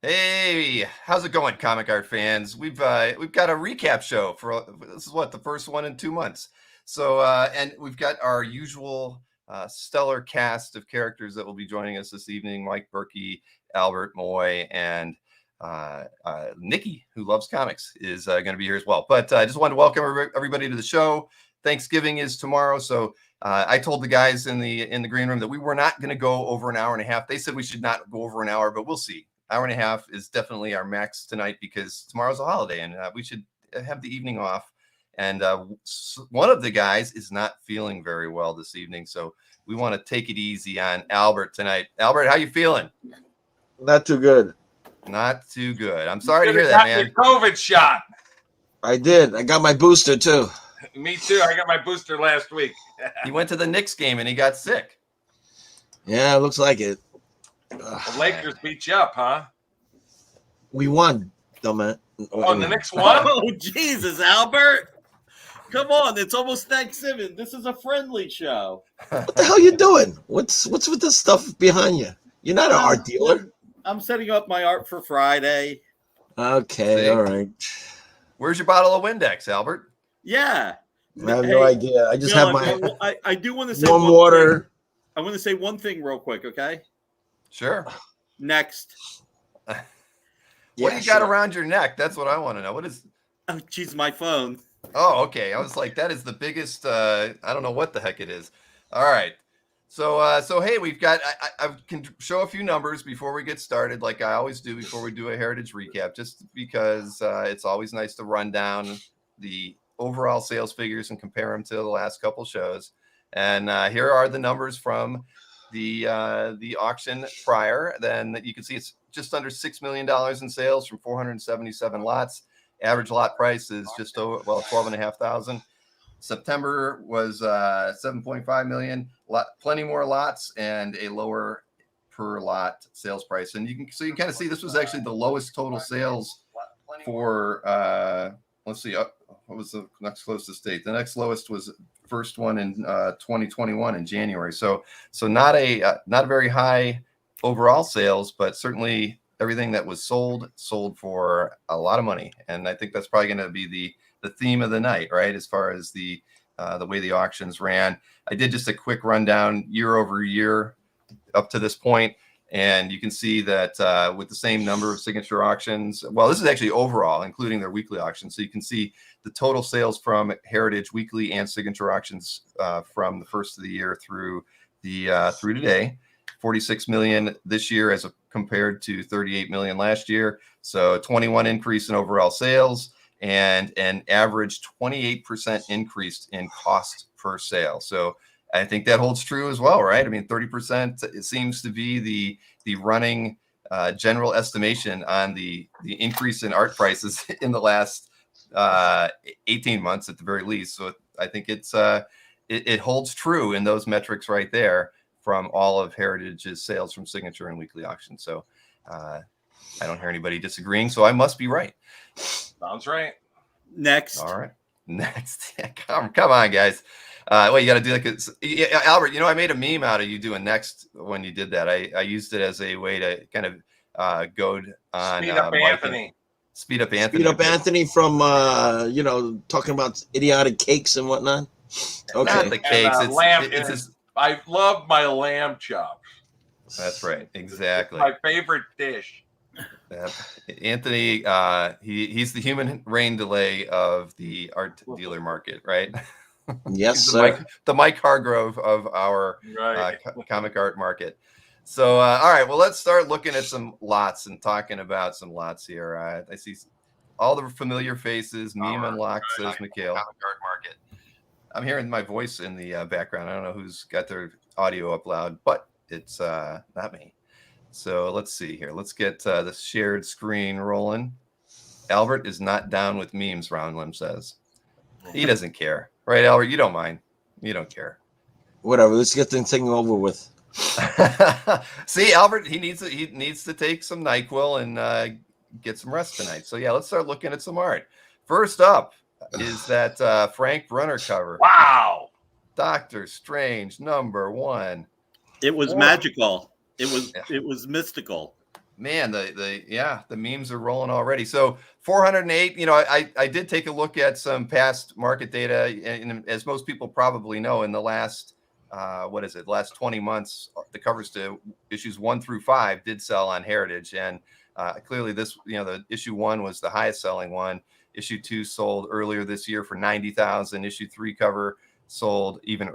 Hey, how's it going, comic art fans? We've got a recap show for this is the first one in 2 months. So and we've got our usual stellar cast of characters that will be joining us this evening: Mike Burkey, Albert Moy, and Nikki, who loves comics, is going to be here as well. But I just wanted to welcome everybody to the show. Thanksgiving is tomorrow, so I told the guys in the green room that we were not going to go over an hour and a half. They said we should not go over an hour, but we'll see. Hour and a half is definitely our max tonight because tomorrow's a holiday and we should have the evening off. And one of the guys is not feeling very well this evening, so we want to take it easy on Albert tonight. Albert, how you feeling? Not too good. Not too good. I'm sorry to hear that, man. Your COVID shot. I did. I got my booster too. Me too. I got my booster last week. He went to the Knicks game and he got sick. Yeah, it looks like it. The Lakers beat you up, huh? We won, dumbass. Oh, the Knicks won? Oh, Jesus, Albert. Come on, it's almost Thanksgiving. This is a friendly show. What the hell you doing? What's with this stuff behind you? You're not an art dealer. I'm setting up my art for Friday. Okay, See? all right. Where's your bottle of Windex, Albert? Yeah. I have no idea. I just have my I do want to say warm water. Thing. I want to say one thing real quick, okay? Sure. Next. What do you got around your neck? That's what I want to know. What is? Oh, geez, my phone. Oh, okay. I was like, that is the biggest. I don't know what the heck it is. All right. So hey, we've got. I can show a few numbers before we get started, like I always do before we do a heritage recap, just because it's always nice to run down the overall sales figures and compare them to the last couple shows. And here are the numbers from the auction prior. Then you can see it's just under $6 million in sales from 477 lots. Average lot price is just over 12,500. September was 7.5 million. Plenty more lots and a lower per lot sales price. And you can kind of see this was actually the lowest total sales for let's see, what was the next closest date? The next lowest was first one in 2021 in January. So not a very high overall sales, but certainly everything that was sold for a lot of money. And I think that's probably going to be the theme of the night, right? As far as the way the auctions ran. I did just a quick rundown year over year up to this point. And you can see that with the same number of signature auctions, well, this is actually overall, including their weekly auctions. So you can see the total sales from Heritage weekly and signature auctions from the first of the year through today. 46 million this year as compared to 38 million last year. So 21 increase in overall sales and an average 28% increase in cost per sale. So I think that holds true as well, right? I mean, 30% it seems to be the running general estimation on the increase in art prices in the last 18 months at the very least. So I think it holds true in those metrics right there from all of Heritage's sales from signature and weekly auctions. So I don't hear anybody disagreeing, so I must be right. Sounds right. Next. All right. Next. Come on, guys. Well, you got to do that. Albert, I made a meme out of you doing next when you did that. I used it as a way to kind of goad on Speed up Anthony. Speed up Anthony. Speed up Anthony from talking about idiotic cakes and whatnot. Okay. Not the cakes. Lamb. I love my lamb chops. That's right. Exactly. It's my favorite dish. Anthony, he's the human rain delay of the art dealer market, right? Yes, sir. The Mike Hargrove of our comic art market. So, all right, well, let's start looking at some lots and talking about some lots here. I see all the familiar faces. Meme Unlocked, says Mikhail. Comic art market. I'm hearing my voice in the background. I don't know who's got their audio up loud, but it's not me. So let's see here. Let's get the shared screen rolling. Albert is not down with memes, Roundlim says. He doesn't care. Right, Albert? You don't mind. You don't care. Whatever. Let's get the thing over with. See, Albert, he needs to take some NyQuil and get some rest tonight. So, yeah, let's start looking at some art. First up is that Frank Brunner cover. Wow. Doctor Strange #1. It was magical. It was mystical. Man, the memes are rolling already. So 408, I did take a look at some past market data, and as most people probably know, in the last last 20 months, the covers to issues 1 through 5 did sell on Heritage, and clearly this, the issue 1 was the highest selling one. Issue 2 sold earlier this year for 90,000. Issue 3 cover sold even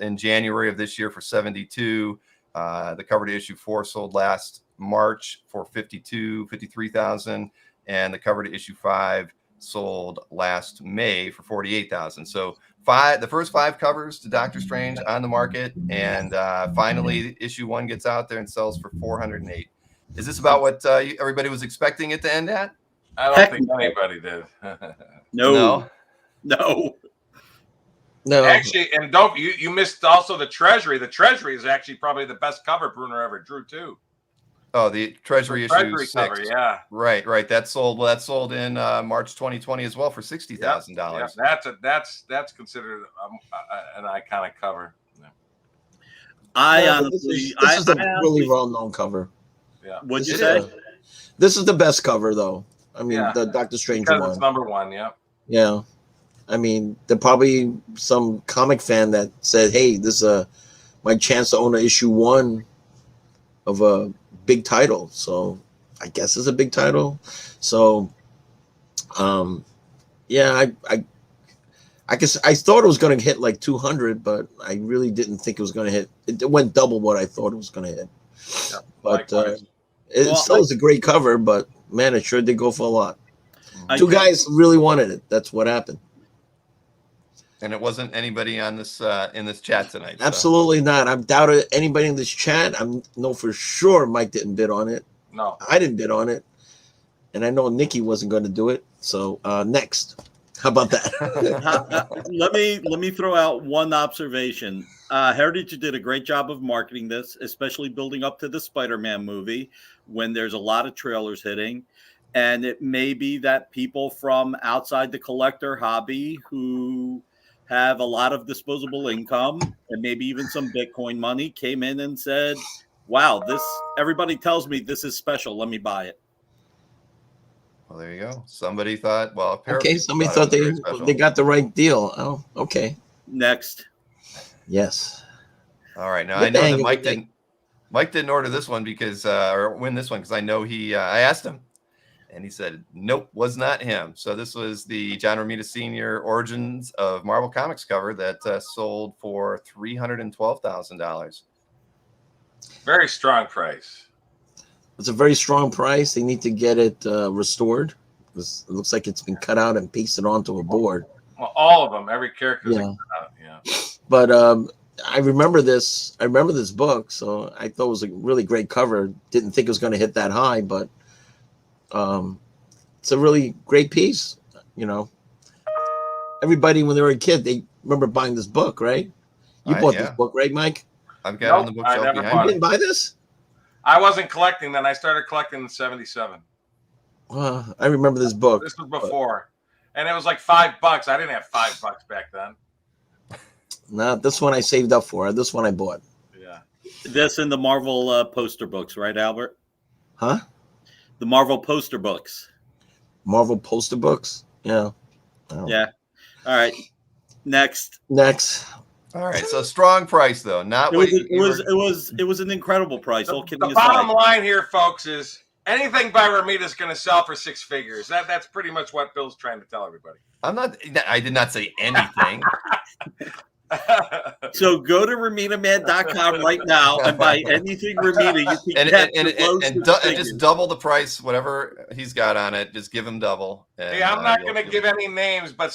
in January of this year for 72. The cover to issue 4 sold last March for 53,000, and the cover to issue 5 sold last May for 48,000. So the first 5 covers to Doctor Strange on the market, and finally issue 1 gets out there and sells for 408. Is this about what everybody was expecting it to end at? I don't think anybody did. No. Actually, and don't you missed also the Treasury. The Treasury is actually probably the best cover Brunner ever drew too. Oh, the Treasury issue 6. Cover, yeah. Right. That sold in March 2020 as well for $60,000. That's considered an iconic cover. Yeah. This is a really well-known cover. Yeah. What'd you say? This is the best cover, though. I mean, the Doctor Strange because one. It's number 1. Yeah. Yeah. I mean, there probably some comic fan that said, "Hey, this is my chance to own an issue 1 of a big title." So I guess it's a big title. So, yeah, I guess I thought it was going to hit like 200, but I really didn't think it was going to hit. It went double what I thought it was going to hit. Yeah, but it still is a great cover. But man, it sure did go for a lot. Two guys really wanted it. That's what happened. And it wasn't anybody on this in this chat tonight. Absolutely not. I doubted anybody in this chat. I know for sure Mike didn't bid on it. No, I didn't bid on it, and I know Nikki wasn't going to do it. So next, how about that? let me throw out one observation. Heritage did a great job of marketing this, especially building up to the Spider-Man movie when there's a lot of trailers hitting. And it may be that people from outside the collector hobby who have a lot of disposable income and maybe even some Bitcoin money came in and said, wow, everybody tells me this is special. Let me buy it. Well, there you go. Somebody thought, somebody thought they got the right deal. Oh, okay. Next. Yes. All right. Now I know that Mike didn't order this one because or win this one because I know I asked him. And he said, nope, was not him. So this was the John Romita Sr. Origins of Marvel Comics cover that sold for $312,000. very strong price. It's a very strong price. They need to get it restored because it looks like it's been cut out and pasted onto a board. Well, all of them, every character. Yeah. But I remember this. I remember this book, so I thought it was a really great cover. Didn't think it was going to hit that high, but it's a really great piece. Everybody when they were a kid, they remember buying this book, right? You bought this book, right, Mike? I've got it on the bookshelf behind me. You didn't buy this? I wasn't collecting then. I started collecting in '77. I remember this book. This was before, and it was like $5. I didn't have $5 back then. No, this one I saved up for. This one I bought. Yeah. This in the Marvel poster books, right, Albert? Huh? The Marvel poster books. Marvel poster books? Yeah. Yeah. All right. Next. All right. So strong price though. It was an incredible price. The bottom line here, folks, is anything by Romita is going to sell for 6 figures. That's pretty much what Bill's trying to tell everybody. I did not say anything. So go to RomitaMan.com right now and buy anything Romita. You can and just double the price, whatever he's got on it. Just give him double. Hey, I'm not going to give any names, but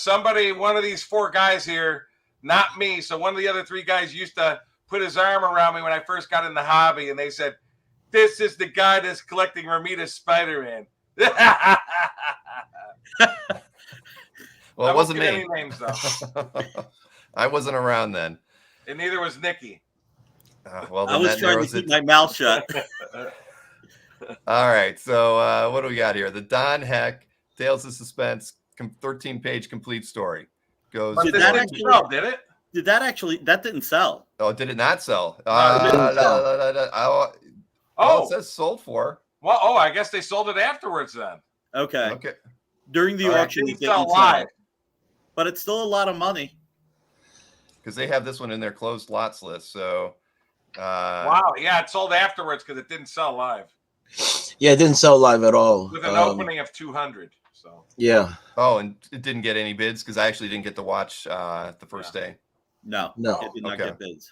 one of these 4 guys here, not me. So one of the other 3 guys used to put his arm around me when I first got in the hobby, and they said, "This is the guy that's collecting Romita Spider-Man." Well, it wasn't me. Any names, though. I wasn't around then. And neither was Nikki. Well, I was trying to keep my mouth shut. All right. So what do we got here? The Don Heck, Tales of Suspense, 13-page complete story. Did that actually sell? Did it? That didn't sell. Oh, did it not sell? It didn't sell. It says sold for. Well, oh, I guess they sold it afterwards then. Okay. Okay. During the All right, auction, didn't it sell didn't sell. live. But it's still a lot of money. Because they have this one in their closed lots list. So, Wow, yeah, it sold afterwards because it didn't sell live Yeah, it didn't sell live at all. with an opening of 200. So Yeah. oh, and it didn't get any bids because I actually didn't get to watch the first day. No, No. it did not Okay. get bids.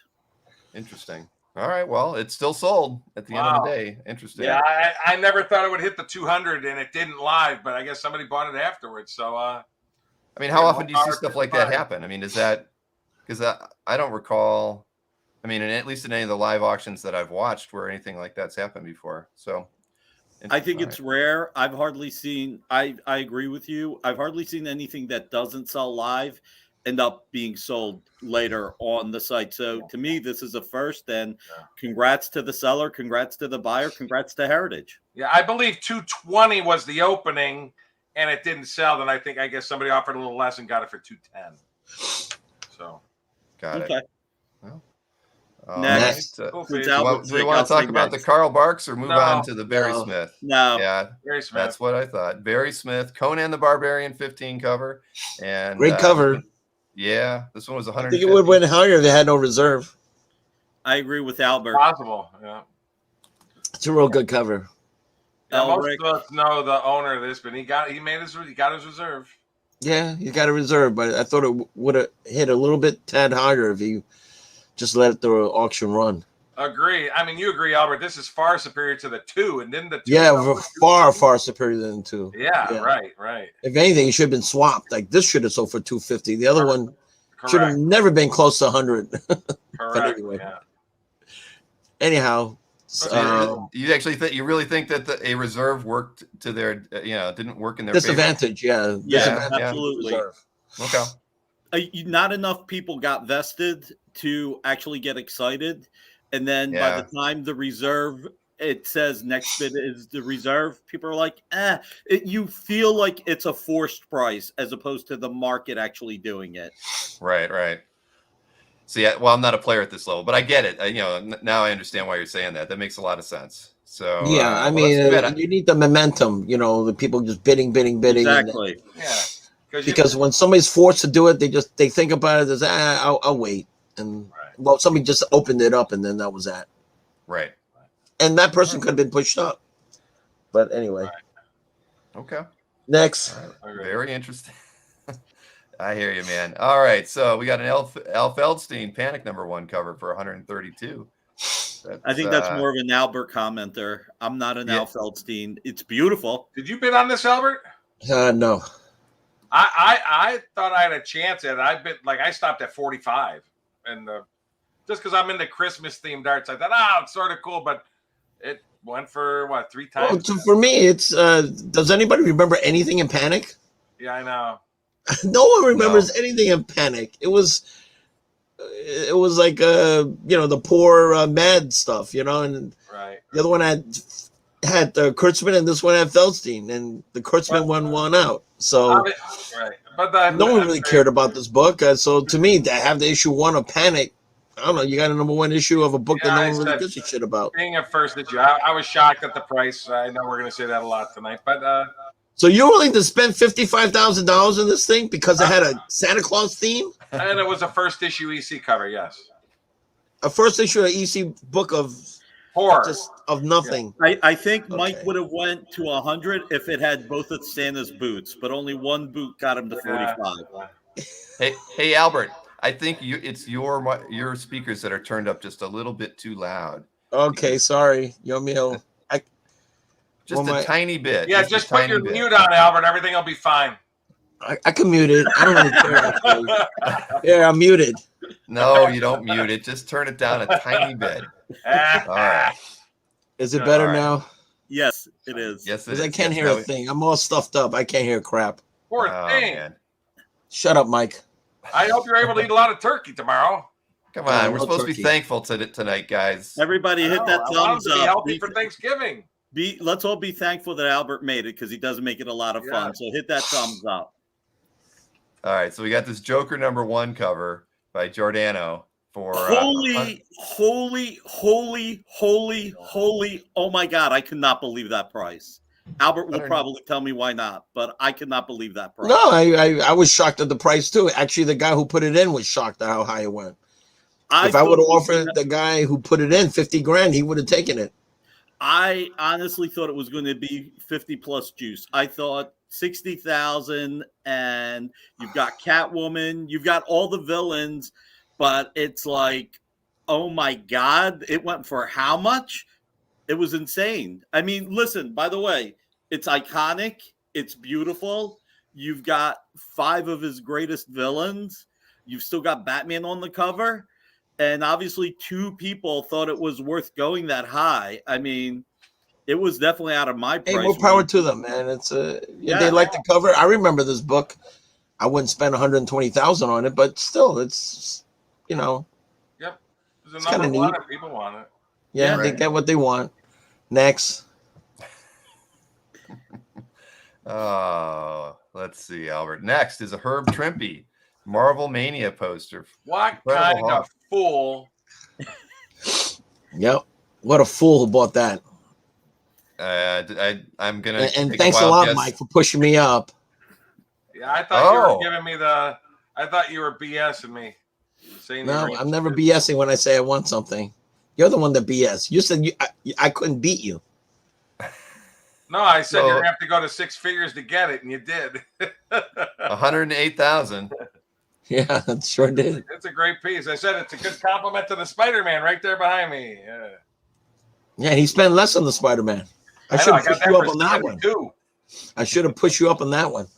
Interesting. All right. Well, it's still sold at the end of the Wow. day. Interesting. yeah, I never thought it would hit the 200, and it didn't live, but I guess somebody bought it afterwards. So I mean, how Yeah, often do you see more stuff power like to that the happen? I mean, is that because I don't recall? I mean, at least in any of the live auctions that I've watched, where anything like that's happened before. So, I think all it's right. rare. I've hardly seen, I agree with you. I've hardly seen anything that doesn't sell live end up being sold later on the site. So to me, this is a first, and congrats to the seller, congrats to the buyer, congrats to Heritage. yeah, I believe 220 was the opening, and it didn't sell. Then I guess somebody offered a little less and got it for 210. So Got Okay. it. Well, Next. right. cool Since fish. Albert's Do we sick, want I'll to talk say about the next. Carl Barks or move No. on to the Barry No. Smith? No. Yeah, Very Smith. that's what I thought. Barry Smith, Conan the Barbarian 15 cover. And Great cover. Yeah, this one was I 150. think it would have went higher if they had no reserve. I agree with Albert. Possible. Yeah. It's a real good cover. Yeah, most Elric. of us know the owner of this, but he got his reserve. Yeah, you got a reserve, but I thought it would have hit a little bit tad higher if you just let the auction run. Agree. I mean, you agree, Albert. This is far superior to the 2, and then the 2. Yeah, far, far superior than 2. Yeah, right. If anything, it should have been swapped. Like this should have sold for 250. The other one should have Correct. never been close to 100. Correct. anyway. Yeah. Anyhow, You actually think you really think that a reserve worked to their didn't work in their disadvantage. Yeah, Yeah, disadvantage absolutely. reserve. Favor? Okay. Not enough people got vested to actually get excited. And then by Yeah. the time the reserve, it says next bid is the reserve, people are like, you feel like it's a forced price as opposed to the market actually doing it. Right. See, well, I'm not a player at this level, but I get it. Now I understand why you're saying that. That makes a lot of sense. So Yeah, I well, mean, that's good. you need the momentum. The people just bidding. Exactly. Yeah. Because when somebody's forced to do it, they think about it as I'll wait, and well, somebody just opened it up, and then that was that. Right. And that person could have been pushed up. But anyway, Okay. next. All right. Very interesting. I hear you, man. All right, so we got an Al Feldstein Panic #1 cover for 132. I think that's more of an Albert commenter. I'm not an Al Feldstein. It's beautiful. Did you bid on this, Albert? No. I thought I had a chance at it. I stopped at 45, and just because I'm into Christmas themed darts, I thought, it's sort of cool, but it went for 3 times. Well, so for me, it's does anybody remember anything in Panic? Yeah, I know. No one remembers anything in Panic. It was like the poor Mad stuff, and Right. the other one had Kurtzman, and this one had Feldstein, and the Kurtzman one won out. So Right, but no one really cared about this book. So to me, to have the issue 1 of Panic, I don't know. You got a #1 issue of a book that no one really gives a shit about. Being a first issue, I was shocked at the price. I know we're going to say that a lot tonight, but So you're willing to spend $55,000 in this thing because it had a Santa Claus theme? and it was a first issue EC cover, yes. A first issue of EC book of Horror. just of nothing. I think Mike would have went to 100 if it had both of Santa's boots, but only one boot got him to 45. Hey, Albert. I think it's your speakers that are turned up just a little bit too loud. Okay, sorry. Yo Mio. Just a tiny bit. Yeah, just put your mute on, Albert. Everything will be fine. I can mute it. I don't really care. Actually. Yeah, I'm muted. No, you don't mute it. Just turn it down a tiny bit. All right. Is it better now? Yes, it is. Yes, it Because is. I can't hear a thing. I'm all stuffed up. I can't hear crap. Poor thing. Man. Shut up, Mike. I hope you're able to eat a lot of turkey tomorrow. Come on, we're no supposed to turkey. be thankful tonight, guys. Everybody hit that I want thumbs them to be up. healthy for Thanksgiving. Let's all be thankful that Albert made it because he does make it a lot of fun. So hit that thumbs up. All right, so we got this Joker #1 cover by Giordano. for Holy! Oh my God! I cannot believe that price. Albert will 100 probably tell me why not, but I cannot believe that price. No, I was shocked at the price too. Actually, the guy who put it in was shocked at how high it went. If I thought would have it was offered the guy who put it in 50 grand, he would have taken it. I honestly thought it was going to be 50 plus juice. I thought 60,000, and you've got Catwoman, you've got all the villains, but it's like, oh my God, it went for how much? It was insane. I mean, listen, by the way, it's iconic, it's beautiful. You've got 5 of his greatest villains. You've still got Batman on the cover. And obviously 2 people thought it was worth going that high. I mean, it was definitely out of my price. Hey, more power to them, man. It's they like the cover. I remember this book. I wouldn't spend 120,000 on it, but still, it's Yep. There's It's a number kinda one neat. and people want it. yeah, Right. they get what they want. Next, Oh, let's see, Albert. Next is a Herb Trimpe Marvel Mania poster. What Incredible kind of fool? yep. What a fool who bought that. I'm gonna And take thanks a wild lot, guess. Mike, for pushing me up. Yeah, I thought you Oh. were giving me the. I thought you were BSing me. Saying you No, were I'm never interested. BSing when I say I want something. You're the one that BS. You said I couldn't beat you. No, I said So- you're gonna have to go to 6 figures to get it, and you did. 108,000. Yeah, it sure did. It's a great piece. I said it's a good compliment to the Spider-Man right there behind me. Yeah. Yeah, he spent less on the Spider-Man. I know, should I have got pushed that you for up on that one. 72. I should have pushed you up on that one.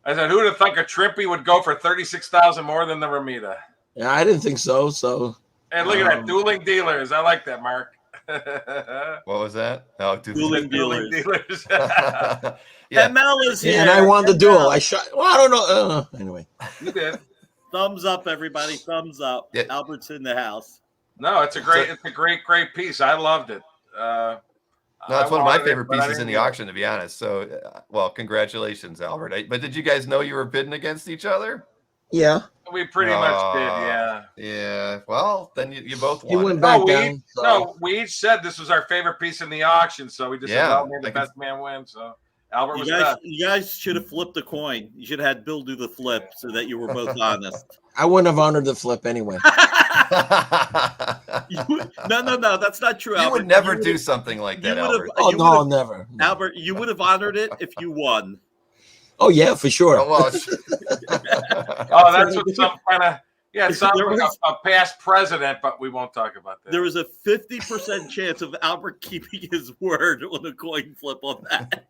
I said, who'd have thunk a Trimpe would go for 36,000 more than the Romita? Yeah, I didn't think so. So And look at that, dueling dealers. I like that, Mark. What was that? Oh, Dueling Dueling dealers. dealers. yeah. ML is here. yeah, and I won the ML. duel. I shot. Well, I don't know. Anyway, You did. Thumbs up, everybody. Thumbs up. Yeah. Albert's in the house. No, it's a great piece. I loved it. No, it's one of my wanted it, favorite but I pieces in didn't the get it. auction, to be honest. So, well, congratulations, Albert. But did you guys know you were bidding against each other? yeah, We pretty much did, yeah. Yeah. Well, then you both he won. went it. back No, down. So. No, we each said this was our favorite piece in the auction, so we just said, Yeah, well, may the I can- best man win. So Albert was You guys should have flipped a coin. You should have had Bill do the flip so that you were both honest. I wouldn't have honored the flip anyway. No, that's not true. You Albert. would never would've- do something like that, you would've- Albert. Oh You no, would've- never. No. Albert, you would have honored it if you won. Oh yeah, for sure. Oh, well, Oh, that's what some kind of it sounds There like was- a past president, but we won't talk about that. There was a 50% chance of Albert keeping his word on a coin flip on that.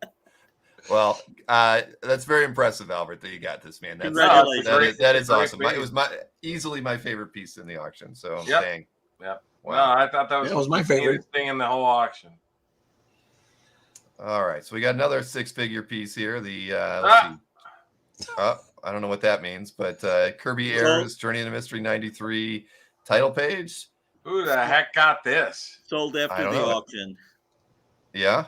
well, that's very impressive, Albert, that you got this, man. That's Congratulations. that is Great awesome. piece. It was easily my favorite piece in the auction. So, Yep. dang. Yep. Wow. No, I thought that was, That was my the favorite. neatest thing in the whole auction. All right, so we got another 6-figure piece here. The let's see. I don't know what that means, but Kirby Ayers, Journey into Mystery 93 title page. Who the heck got this? Sold I after don't the know. auction. Yeah,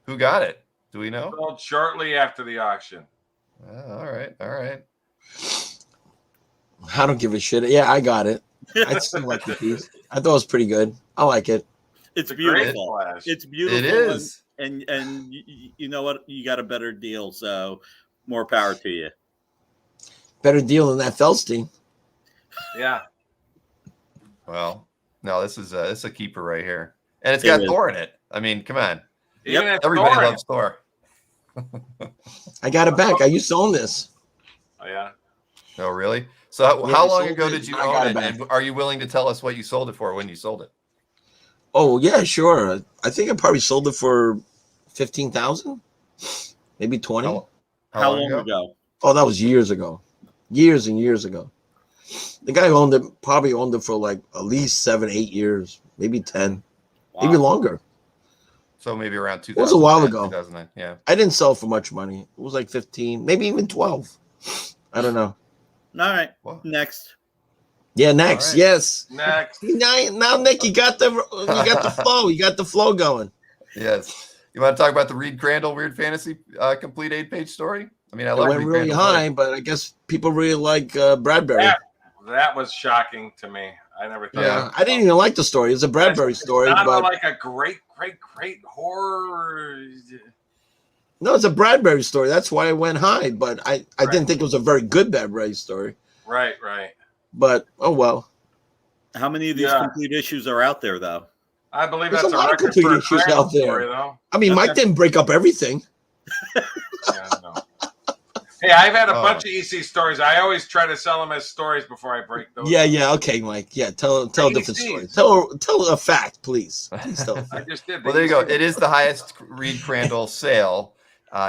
who got it? Do we know? Sold shortly after the auction. All right. I don't give a shit. Yeah, I got it. I still like the piece. I thought it was pretty good. I like it. It's It's a great beautiful. flash. It's beautiful. It is. And you know what? You got a better deal, so more power to you. Better deal than that Feldstein. Yeah. Well, no, this is a keeper right here, and it's It got is. Thor in it. I mean, come on, Even if everybody Thor- loves Thor. I got it back. I used to own this. Oh, yeah. Oh, really? So, Yeah, how I long sold ago it. did you I own got it? it back. And are you willing to tell us what you sold it for when you sold it? Oh yeah, sure. I think I probably sold it for 15,000, maybe 20. How long ago? Oh, that was years ago, years and years ago. The guy who owned it probably owned it for like at least 7, 8 years, maybe 10, maybe Wow. longer. So maybe around 2000. It was a while ago. 2009. Yeah. I didn't sell for much money. It was like 15, maybe even 12. I don't know. All right. Well, Next. Yeah, next. All right. Yes. Next. Now, Nick, you got the flow. You got the flow going. yes. You want to talk about the Reed Crandall Weird Fantasy complete 8-page story? I mean, I It love went Reed really Crandall, high, but I guess people really like Bradbury. That was shocking to me. I never thought. Yeah, I didn't even like the story. It's a Bradbury story, Not but like a great horror. no, it's a Bradbury story. That's why it went high. But I Right. didn't think it was a very good Bradbury story. Right. But oh well. How many of these complete issues are out there, though? I believe There's that's a lot of record complete for a issues Crandall out there. story, though. I mean, Mike didn't break up everything. Yeah, I know. Hey, I've had a Oh. bunch of EC stories. I always try to sell them as stories before I break those. Yeah, okay, Mike. Yeah, tell a different story. Tell a fact, please. Please tell a I fact. just did. Well, there you go. It is the highest Reed Crandall sale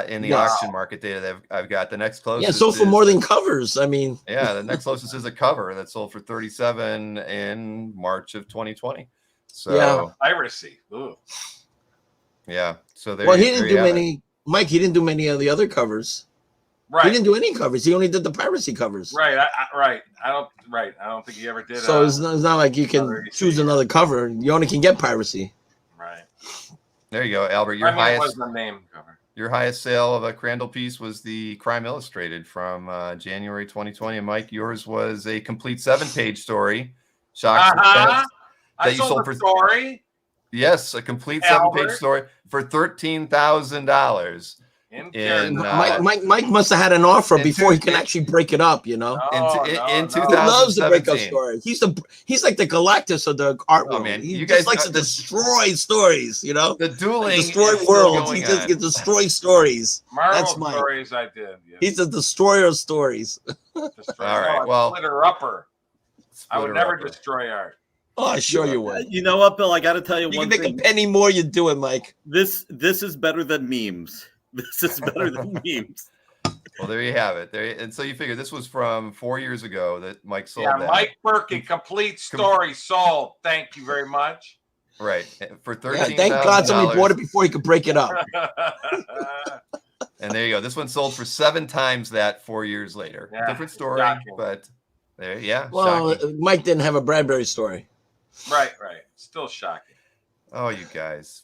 in the Yes. auction market data that I've got. The next closest. Yeah, sold for is- more than covers. I mean, Yeah, the next closest is a cover that sold for 37 in March of 2020. So Yeah. Piracy. Ooh. yeah. So there. well, he there didn't you do have it. many. Mike, he didn't do many of the other covers. He Right. didn't do any covers. He only did the piracy covers. Right. I don't think he ever did. So it's not like you can another choose EC. another cover. You only can get piracy. Right. There you go, Albert. Your It highest. was the name cover. Your highest sale of a Crandall piece was the Crime Illustrated from January 2020. And Mike, yours was a complete 7-page story. Shock Suspense. I That you sold sold the for- story Yes, a complete Albert. 7-page story for $13,000. in In, Mike must have had an offer in before he two- can actually break it up. You know, in he 2000 loves to break up 2017. stories. He's like the Galactus of the art Oh, world. man, He you just guys likes got to this- destroy stories. You know, The dueling destroy is still worlds. He going just on. gets destroy stories. Marvel That's Mike. stories I did. Yeah. He's a destroyer of stories. All right, No, well- splitter upper. I would Splitter never upper. destroy art. Oh, sure you would. You know what, Bill? I got to tell you You one can make thing. a penny more, you do it, Mike. This is better than memes. This is better than memes. Well, there you have it. There, and so you figure this was from 4 years ago that Mike sold Yeah, that. Mike Burkey, complete story sold. Thank you very much. Right. For Yeah, $13,000. thank God somebody bought it before he could break it up. And there you go. This one sold for 7 times that 4 years later. Yeah, Different story, shocking. but there, yeah. Well, shocking. Mike didn't have a Bradbury story. right. Still shocking. Oh, you guys,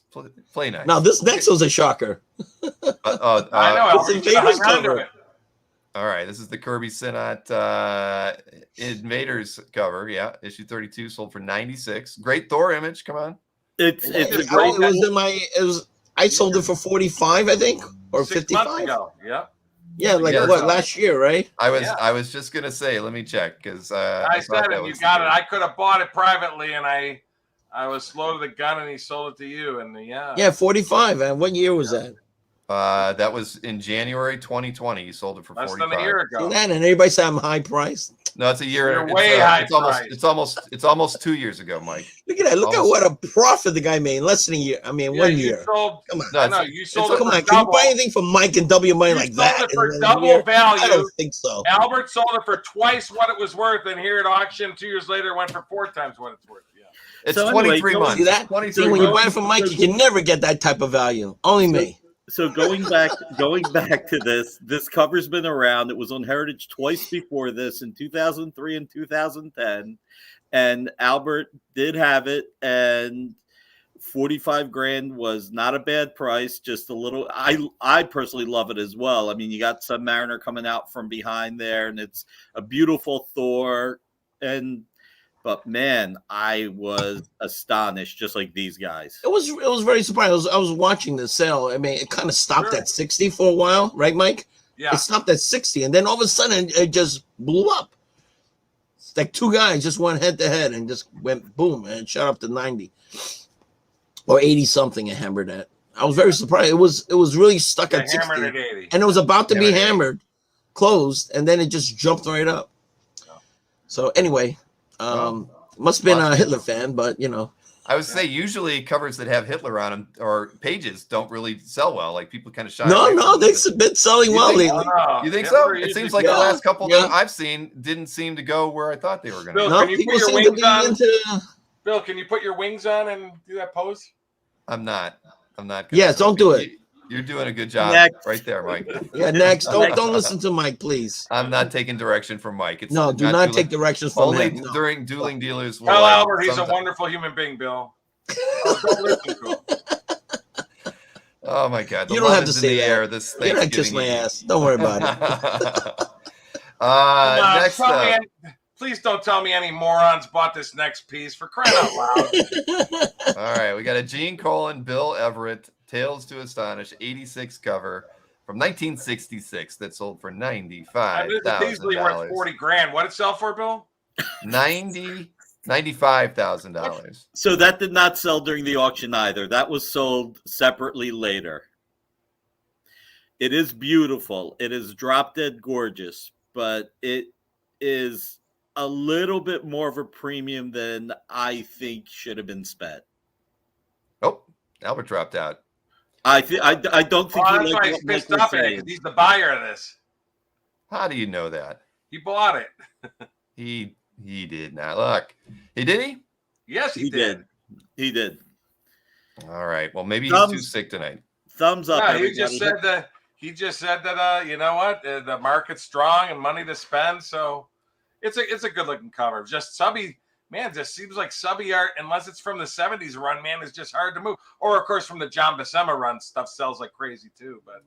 play nice. Now this next was a shocker. I know. it's Albert, you should've Invaders hung on to cover. it. All right, this is the Kirby Sinnott Invaders cover. Yeah, issue 32 sold for 96. Great Thor image. Come on. It's It a was great. It was in my. It was. I sold it for 45, I think, or 6 months 55. ago. Yep. Yeah, like Yeah, what so- last year, right? I was just gonna say, let me check because I said it. You got it. I could have bought it privately, and I was slow to the gun, and he sold it to you. And Yeah, 45. And what year was that? That was in January 2020. You sold it for less 45. than a year See ago. that? And everybody said I'm high priced. No, it's a year. You're it's, way high it's almost. priced. It's almost 2 years ago, Mike. Look at that. Look at Almost. what a profit the guy made in less than a year. I mean, Yeah, 1 you year. sold. Come on. No, I it's- know you sold it Come for on. Can you double. buy anything from Mike and W money You like sold that? it for in a double year? I value. don't think so. Albert sold it for twice what it was worth, and here at auction 2 years later, it went for 4 times what it's worth. Yeah. It's So anyway, 23 go- months. See that? 23 See, when you months. buy it from Mike, you can never get that type of value. Only me. So going back to this cover's been around. It was on Heritage twice before this in 2003 and 2010, and Albert did have it, and 45 grand was not a bad price. Just a little. I personally love it as well. I mean, you got Submariner coming out from behind there, and it's a beautiful Thor, but man, I was astonished, just like these guys. It was very surprising. I was watching the sale. I mean, it kind of stopped Sure. at 60 for a while, right, Mike? Yeah. It stopped at 60, and then all of a sudden it just blew up. It's like two guys just went head to head and just went boom and shot up to 90 or 80 something. It hammered at. I was very surprised. It was really stuck They at 60, hammered at 80. and it was about to be Hammered at 80. hammered, closed, and then it just jumped right up. So anyway, must have been a Hitler fan, but you know. I would say usually covers that have Hitler on them or pages don't really sell well. Like people kind of shy. No, away no, from they've them. been selling You well think- lately. You think so? Hitler It usually seems like the Yeah, last couple yeah. that I've seen didn't seem to go where I thought they were going Bill, to. No, can you people put your seem to wings be on? into. Bill, can you put your wings on and do that pose? I'm not. Gonna Yeah, don't do it. You're doing a good job Next. right there, Mike. Yeah, next. Don't listen to Mike, please. I'm not taking direction from Mike. It's No, do not take dueling- directions from only him. No. during dueling dealers. will Tell I Albert he's a sometimes- wonderful human being, Bill. Don't listen to him. Oh my God! The You don't love have to is in say the that. air. This You're not kiss Thanksgiving my Eve. ass. Don't worry about it. Come on, Next tell me up, Please don't tell me any morons bought this next piece, for crying out loud. All right, we got a Gene Colan, Bill Everett, Tales to Astonish, 86 cover from 1966 that sold for It's easily worth $95,000. 40 grand. What did it sell for, Bill? $95,000. So that did not sell during the auction either. That was sold separately later. It is beautiful. It is drop dead gorgeous, but it is a little bit more of a premium than I think should have been spent. Oh, Albert dropped out. I don't think That's he why liked he's what Mike pissed was off at it, saying. 'cause he's the buyer of this. How do you know that? He bought it. He did not. Look, did he? Yes, he did. He did. All right. Well, maybe he's too sick tonight. Thumbs up. No, everybody. he just said that you know what, the market's strong and money to spend, so it's a good looking cover. Just subby, man, just seems like subby art, unless it's from the 70s run, man, is just hard to move. Or of course from the John Buscema run, stuff sells like crazy too. But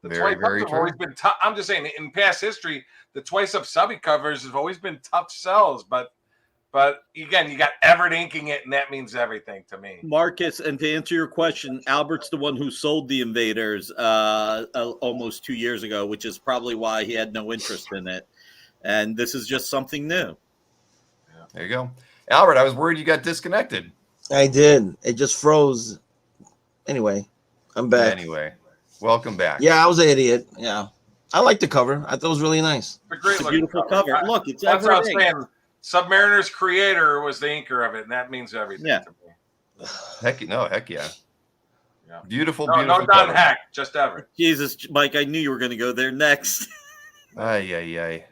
the Very, very have true. always been tough. I'm just saying, in past history, the twice up subby covers have always been tough sells, but again, you got Everett inking it, and that means everything to me. Marcus, and to answer your question, Albert's the one who sold the Invaders almost 2 years ago, which is probably why he had no interest in it. And this is just something new. There you go. Albert, I was worried you got disconnected. I did. It just froze. Anyway, I'm back. Anyway, welcome back. Yeah, I was an idiot. Yeah. I like the cover. I thought it was really nice. It's a great It's a beautiful cover. Look, it's That's what I was everything. saying. Submariner's creator was the inker of it, and that means everything Yeah. to me. Heck yeah. Yeah. Beautiful, No, beautiful no Don cover. Heck, just Everett. Jesus, Mike, I knew you were going to go there next. Ay.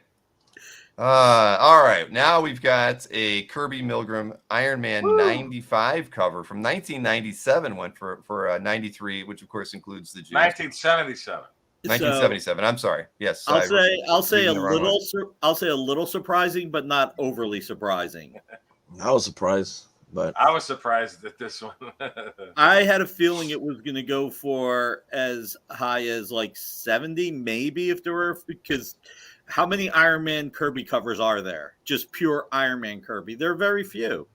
All right. Now we've got a Kirby Milgram Iron Man 95 cover from 1997, went for 93, which of course includes the Jews. 1977. 1977. I'm sorry. Yes. I'll say a reading the wrong little. one. I'll say a little surprising, but not overly surprising. I was surprised, but I was surprised at this one. I had a feeling it was going to go for as high as like 70, maybe, if there were, because how many Iron Man Kirby covers are there? Just pure Iron Man Kirby. There are very few.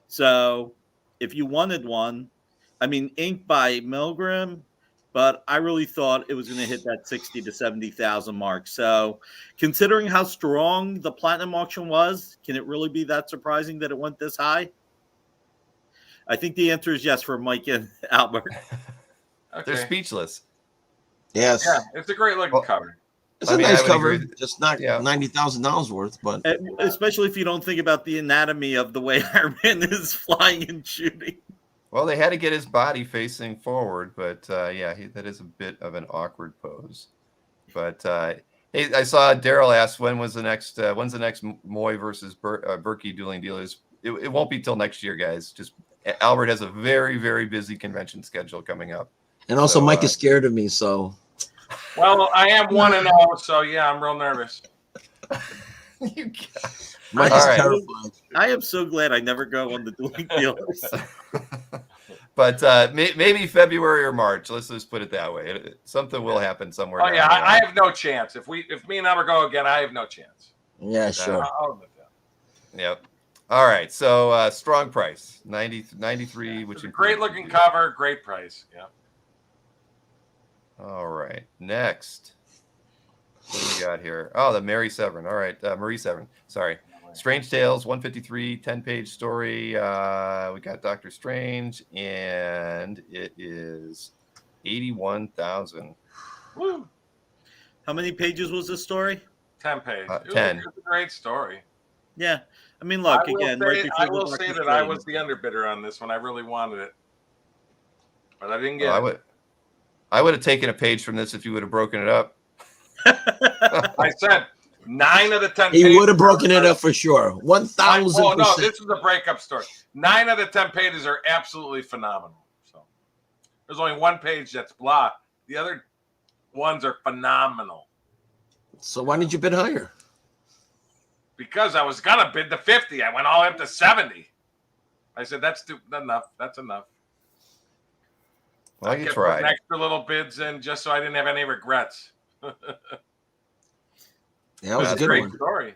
So if you wanted one, I mean, inked by Milgram, but I really thought it was going to hit that 60 to 70,000 mark. So considering how strong the platinum auction was, can it really be that surprising that it went this high? I think the answer is yes for Mike and Albert. Okay. They're speechless. yes. Yeah, it's a great looking cover. It's I a mean, I nice would cover. agree. Just not $90,000 worth, but Especially if you don't think about the anatomy of the way Iron Man is flying and shooting. Well, they had to get his body facing forward, but that is a bit of an awkward pose. But hey, I saw Daryl ask when's the next Moy versus Burkey dueling dealers. It won't be till next year, guys. Just Albert has a very, very busy convention schedule coming up. and also So, Mike is scared of me, so Well, I am 1-0, so yeah, I'm real nervous. You got- Mike All is right. terrified. I am so glad I never go on the dueling dealers. But maybe February or March. Let's just put it that way. Something will happen somewhere. Oh down yeah, the I line. have no chance. If me and Albert go again, I have no chance. Yeah, sure. I'll admit that. Yep. All right. So strong price, 93, which It's a includes great looking cover, great price. Yeah. All right. Next. What do we got here? Oh, the Mary Severin. All right. Marie Severin. Sorry. Strange Tales, 153, 10-page story. We got Doctor Strange, and it is 81,000. Woo. How many pages was this story? 10 page. 10. It was a great story. Yeah. I mean, look, again, I will say that I was the underbidder on this one. I really wanted it, but I didn't get it. I would have taken a page from this if you would have broken it up. I said 9 of the 10 He pages would have broken it are- up for sure. 1,000%. Oh, no, this is a breakup story. 9 of the 10 pages are absolutely phenomenal. So there's only one page that's blah. The other ones are phenomenal. So why didn't you bid higher? Because I was gonna bid the 50. I went all up to 70. I said that's enough. That's enough. Well, I you kept tried. putting extra little bids in just so I didn't have any regrets. Yeah, that was a It's a good great one. story.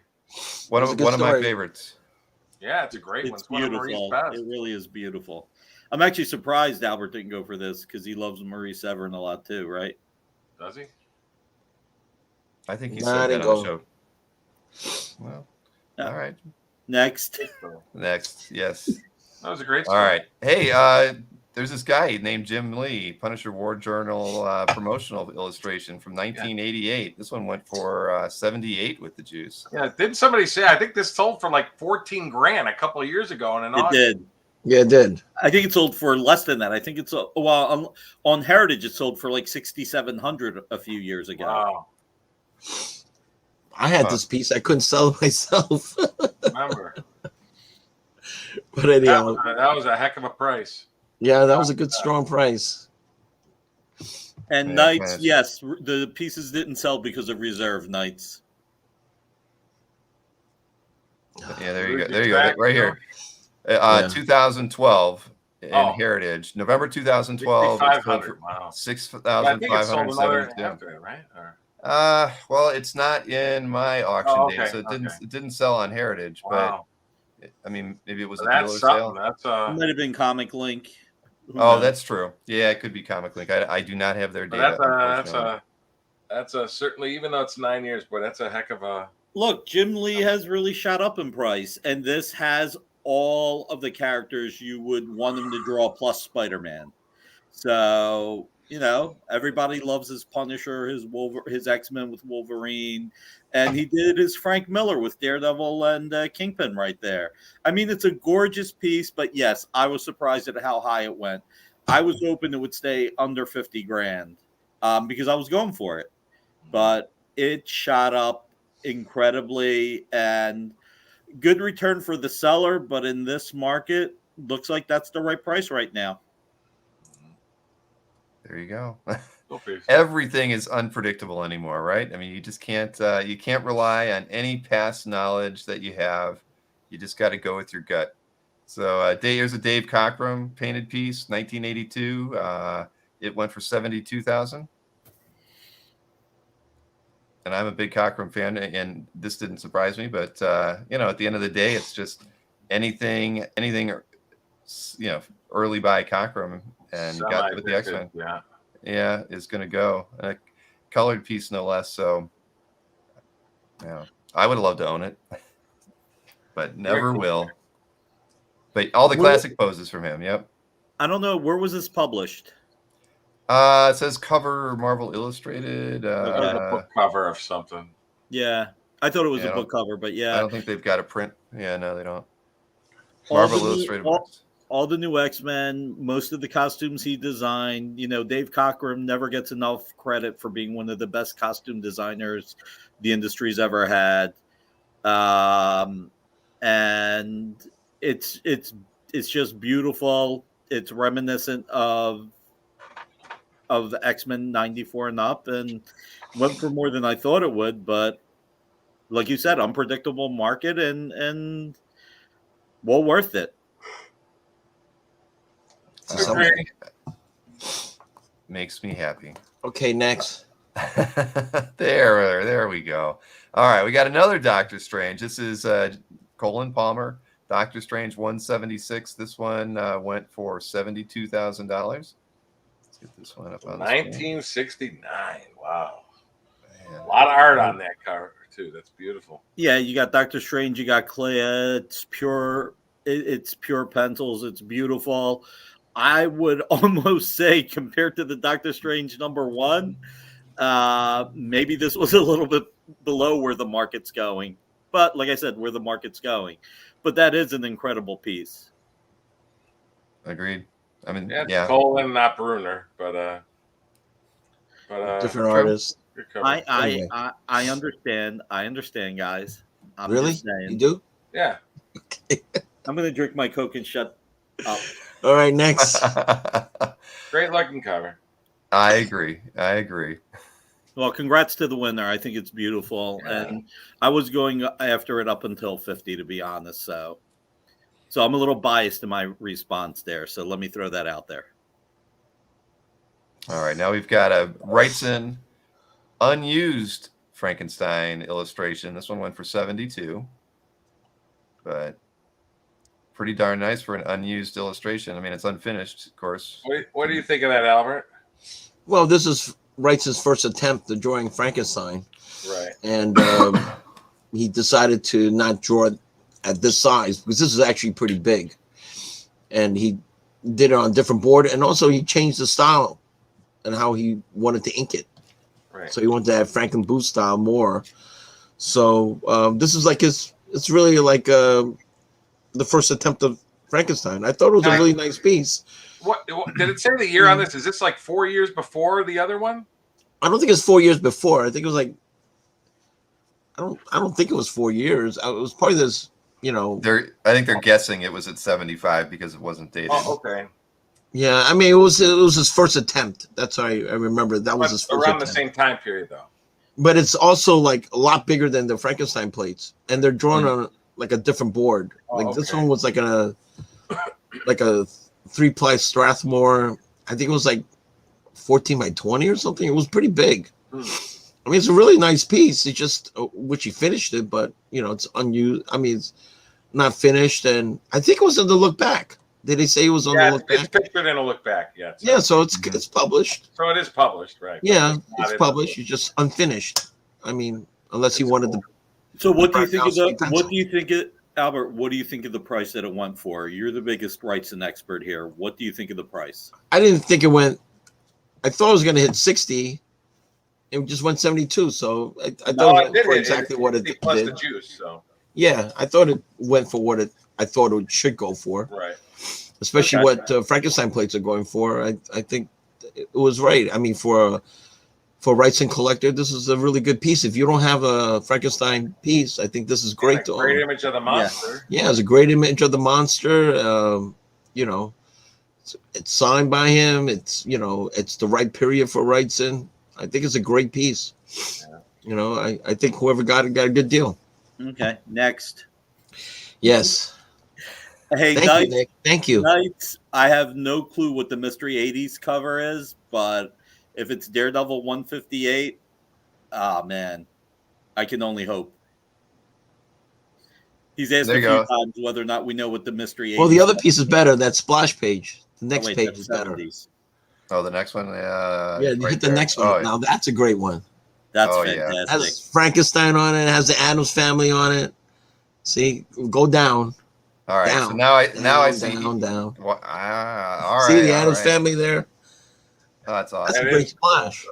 One It was a of good one of my story. favorites. Yeah, it's a great one. It's It's one of Marie's beautiful. best. It really is beautiful. I'm actually surprised Albert didn't go for this because he loves Marie Severin a lot too, right? Does he? I think he Nah, I said that didn't on the go. show. Well, Yeah. all right. Next. Next, yes. That was a great All story. right. Hey, there's this guy named Jim Lee, Punisher War Journal promotional illustration from 1988. This one went for 78 with the juice. Yeah, didn't somebody say? I think this sold for like 14 grand a couple of years ago in an It auction. did. Yeah, it did. I think it sold for less than that. I think it's on Heritage it sold for like 6,700 a few years ago. Wow. I had Huh. this piece. I couldn't sell it myself. Remember, But anyhow, that was a heck of a price. yeah, that was a good, strong price. And Yeah, Knights, nice. yes, the pieces didn't sell because of reserve Knights. Yeah, there you go. Where's There the you go. track, Right here. Yeah. 2012 in Oh. Heritage. November 2012. it sold 6,500. for Wow. I think it sold another 6,572. after it, right? Or, Well, it's not in my auction Oh, date, okay, so it okay. didn't sell on Heritage. wow. But I mean, maybe it was So a that's dealer something. sale. That's It might have been Comic Link. Who Oh, knows? that's true. Yeah, it could be Comic Link. I do not have their but data. Unfortunately. that's a certainly, even though it's 9 years, boy, that's a heck of a. Look, Jim Lee has really shot up in price, and this has all of the characters you would want him to draw plus Spider-Man. So, everybody loves his Punisher, his X-Men with Wolverine, and he did his Frank Miller with Daredevil and Kingpin right there. I mean, it's a gorgeous piece, but yes, I was surprised at how high it went. I was hoping it would stay under 50 grand because I was going for it, but it shot up incredibly, and good return for the seller, but in this market, looks like that's the right price right now. There you go. Okay. Everything is unpredictable anymore, right? I mean, you just can't rely on any past knowledge that you have. You just got to go with your gut. So here's a Dave Cockrum painted piece, 1982. It went for 72,000. And I'm a big Cockrum fan, and this didn't surprise me. But at the end of the day, it's just anything, early by Cockrum, and got with the X-Men. Yeah, is going to go a colored piece, no less. So, yeah, I would love to own it, but never will. But all the classic poses from him. Yep. I don't know, where was this published? It says cover Marvel Illustrated. That was a book cover of something. Yeah, I thought it was Yeah, a book cover, but I yeah, don't think they've got a print. Yeah, no, they don't. All Marvel the new- Illustrated all- works. all the new X-Men, most of the costumes he designed. Dave Cockrum never gets enough credit for being one of the best costume designers the industry's ever had. And it's just beautiful. It's reminiscent of X-Men 94 and up, and went for more than I thought it would. But like you said, unpredictable market and well worth it. Makes me happy. Okay, next. There we go. All right, we got another Doctor Strange. This is Colin Palmer, Doctor Strange 176. This one went for $72,000. Let's get this one up on the screen. 1969. Wow. Man. A lot of art on that cover too. That's beautiful. Yeah, you got Doctor Strange, you got Clea. It's pure. It's pure pencils. It's beautiful. I would almost say, compared to the Doctor Strange #1, maybe this was a little bit below where the market's going. But like I said, where the market's going. But that is an incredible piece. Agreed. I mean, Yeah, it's yeah. Colin, not Brunner, but Different true. artists. good cover. I understand. I understand, guys. I'm Really? just saying. You do? Yeah. I'm going to drink my Coke and shut up. All right, next. Great looking cover. I agree. Well, congrats to the winner. I think it's beautiful. Yeah. And I was going after it up until 50, to be honest. So I'm a little biased in my response there. So let me throw that out there. All right, now we've got a Wrightson unused Frankenstein illustration. This one went for 72, but pretty darn nice for an unused illustration. I mean, it's unfinished, of course. What do you think of that, Albert? Well, this is Wrightson's first attempt at drawing Frankenstein. Right. And he decided to not draw it at this size because this is actually pretty big. And he did it on a different board. And also he changed the style and how he wanted to ink it. Right. So he wanted to have Frank and Booth style more. So this is like it's really like the first attempt of Frankenstein. I thought it was a really nice piece. What did it say the year on this? Is this like 4 years before the other one? I don't think it's 4 years before. I think it was like I don't think it was 4 years. It was part of this, you know. I think they're guessing it was at 75 because it wasn't dated. Oh, okay. Yeah, I mean it was his first attempt. That's how I remember. That was his first around attempt. the same time period, though. But it's also like a lot bigger than the Frankenstein plates, and they're drawn on like a different board. Like this one was like a 3-ply Strathmore. I think it was like 14 by 20 or something. It was pretty big. I mean, it's a really nice piece. It's just which he finished it, but you know, it's unused. I mean, it's not finished, and I think it was in the look back. Did they say it was on the look back? It's pictured in a look back. Yeah. Yeah, so it's published. So it is published, right? Yeah, it's published. It's just unfinished. I mean, unless he wanted to. So what do you think of the? What do you think it, Albert? What do you think of the price that it went for? You're the biggest Wrightson expert here. What do you think of the price? I didn't think it went. I thought it was going to hit 60. It just went 72. So I thought it went for exactly what it did. Plus the juice. So yeah, I thought it went for what I thought it should go for. Right. Especially what Frankenstein plates are going for. I think it was right. I mean, for Wrightson collector, this is a really good piece. If you don't have a Frankenstein piece, I think this is great. Great image of the monster. Yeah, it's a great image of the monster. You know, it's signed by him. It's, you know, it's the right period for Wrightson. I think it's a great piece. Yeah. You know, I think whoever got it got a good deal. Okay, next. Yes. Hey, thank you, Nick. Thank you. Knights, I have no clue what the Mystery 80s cover is, but if it's Daredevil 158, man, I can only hope. He's asked a few times whether or not we know what the Mystery 80s. Well, the other piece is better. That splash page. The next page is better. Oh, the next one? Yeah, you hit the next one. Now that's a great one. That's fantastic. It has Frankenstein on it. It has the Addams family on it. See, go down. All right. Down, so now I see. Down. All right. See the Addams family there? Oh, that's awesome. That's a great splash.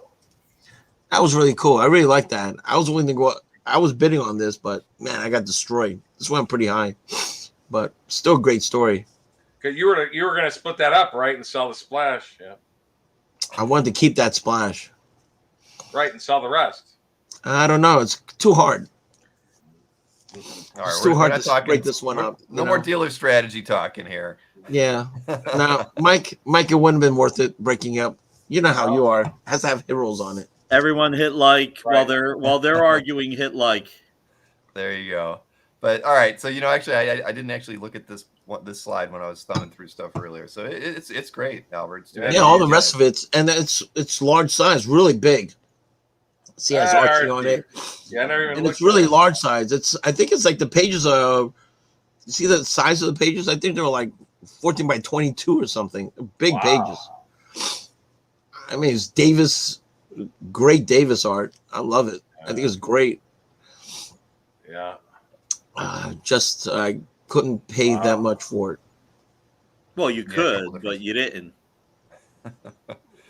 That was really cool. I really like that. I was willing to go. I was bidding on this, but man, I got destroyed. This went pretty high, but still a great story. Because you were going to split that up, right, and sell the splash. Yeah. I wanted to keep that splash. Right, and sell the rest. I don't know. It's too hard. All right, it's too hard to break this one up. No more dealer strategy talking here. Yeah. Now, Mike, it wouldn't have been worth it breaking up. You know how you are. It has to have heroes on it. Everyone hit like while they're arguing. Hit like. There you go. But all right, so you know, actually, I didn't actually look at this slide when I was thumbing through stuff earlier. So it's great, Albert. Yeah, all the rest of it's large size, really big. See, it has Archie on it. Yeah, I never even. And it's really large size. I think it's like the pages are. You see the size of the pages? I think they're like 14 by 22 or something. Big pages. I mean, it's Davis, great Davis art. I love it. I think it's great. Yeah. Just I couldn't pay that much for it. Well, you could, but you didn't.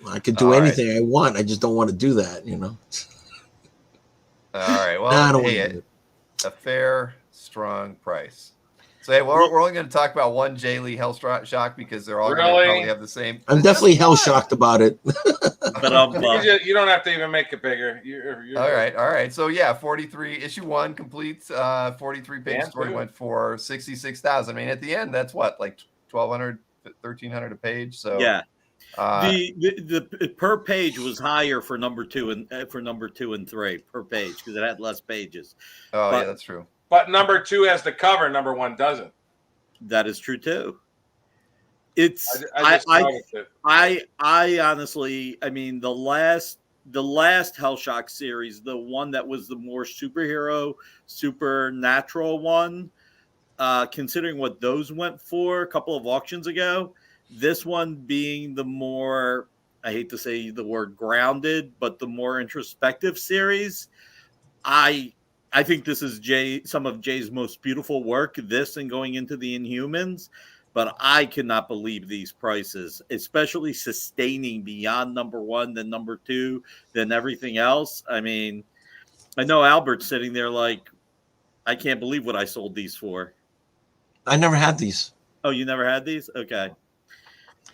I could do anything I want. I just don't want to do that, you know. All right. Well, a fair, strong price. So, hey, we're only going to talk about one J. Lee Hellshock because they're all going to probably have the same. I'm definitely hell shocked about it. But you don't have to even make it bigger. You're all right. So, yeah, 43 issue 1 complete 43-page story went for $66,000. I mean, at the end, that's what, like $1,200, $1,300 a page. So yeah. The per page was higher for number 2 and 3 per page because it had less pages. Oh, yeah, that's true. But number 2 has the cover, number 1 doesn't. That is true too. It's I honestly, I mean, the last the last Hellshock series, the one that was the more superhero, supernatural one, considering what those went for a couple of auctions ago, this one being the more, I hate to say the word grounded, but the more introspective series, I think this is some of Jay's most beautiful work, this and going into the Inhumans. But I cannot believe these prices, especially sustaining beyond number 1, then number 2, then everything else. I mean, I know Albert's sitting there like, I can't believe what I sold these for. I never had these. Oh, you never had these? Okay.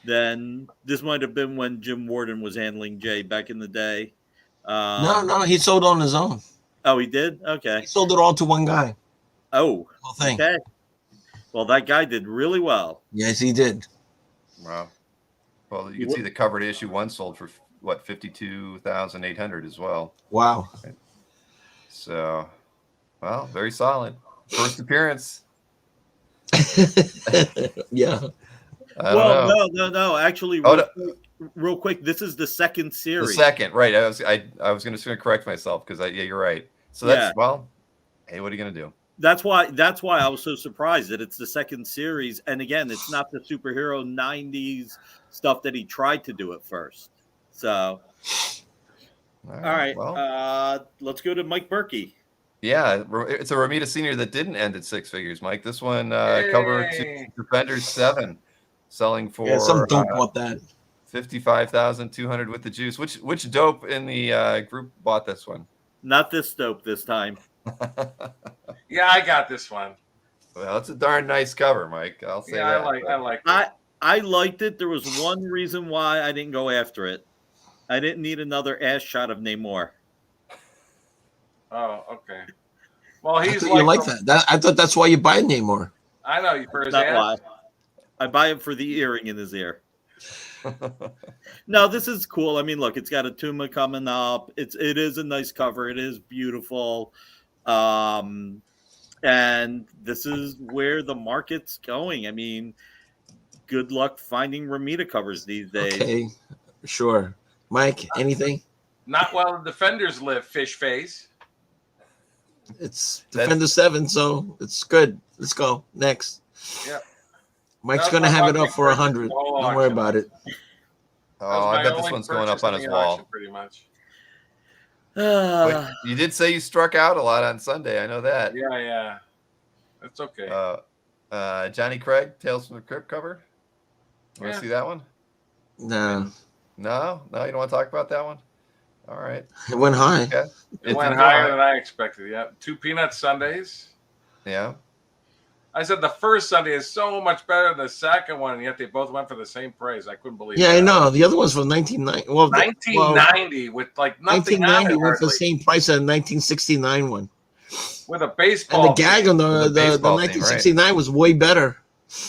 Then this might have been when Jim Warden was handling Jay back in the day. No, he sold on his own. Oh, he did? Okay. He sold it all to one guy. Oh, whole thing. Okay. Well, that guy did really well. Yes, he did. Wow. Well, you can see the cover to issue 1 sold for what, 52,800 as well. Wow. So, well, very solid. First appearance. Yeah. No. Actually, real quick, this is the second series. The second, right? I was going to correct myself because yeah, you're right. So that's well. Hey, what are you going to do? That's why I was so surprised that it's the second series, and again, it's not the superhero '90s stuff that he tried to do at first. So, all right, let's go to Mike Burkey. Yeah, it's a Romita Senior that didn't end at 6 figures, Mike. This one cover to Defenders 7, selling for some dope bought that. 55,200 with the juice. Which dope in the group bought this one? Not this dope this time. Yeah, I got this one. Well, it's a darn nice cover, Mike. I'll say that. I like it. I liked it. There was one reason why I didn't go after it. I didn't need another ass shot of Namor. Oh, okay. Well, he's you like that. I thought that's why you buy Namor. I know, for his Not ass. why. I buy it for the earring in his ear. No, this is cool. I mean, look, it's got a Tuma coming up. It is a nice cover. It is beautiful. And this is where the market's going. I mean, good luck finding Romita covers these days. Okay, sure. Mike, anything? Not while the Defenders live, fish face. It's Defender 7, so it's good. Let's go. Next. Yep. Mike's going to have it up for 100. Don't worry about it. Oh, I bet this one's going up on his wall. Pretty much. But you did say you struck out a lot on Sunday. I know that. Yeah. That's okay. Johnny Craig, Tales from the Crypt cover. Want to see that one? No. No, you don't want to talk about that one? All right. It went high. Okay. It went higher than I expected. Yeah. 2 peanut Sundays. Yeah. I said the first Sunday is so much better than the second one, and yet they both went for the same price. I couldn't believe it. Yeah, I know. The other one's from 1990. Well, 1990 with like nothing 1990 on it, went for the same price as the 1969 one. with a baseball. And the gag on the 1969 was way better.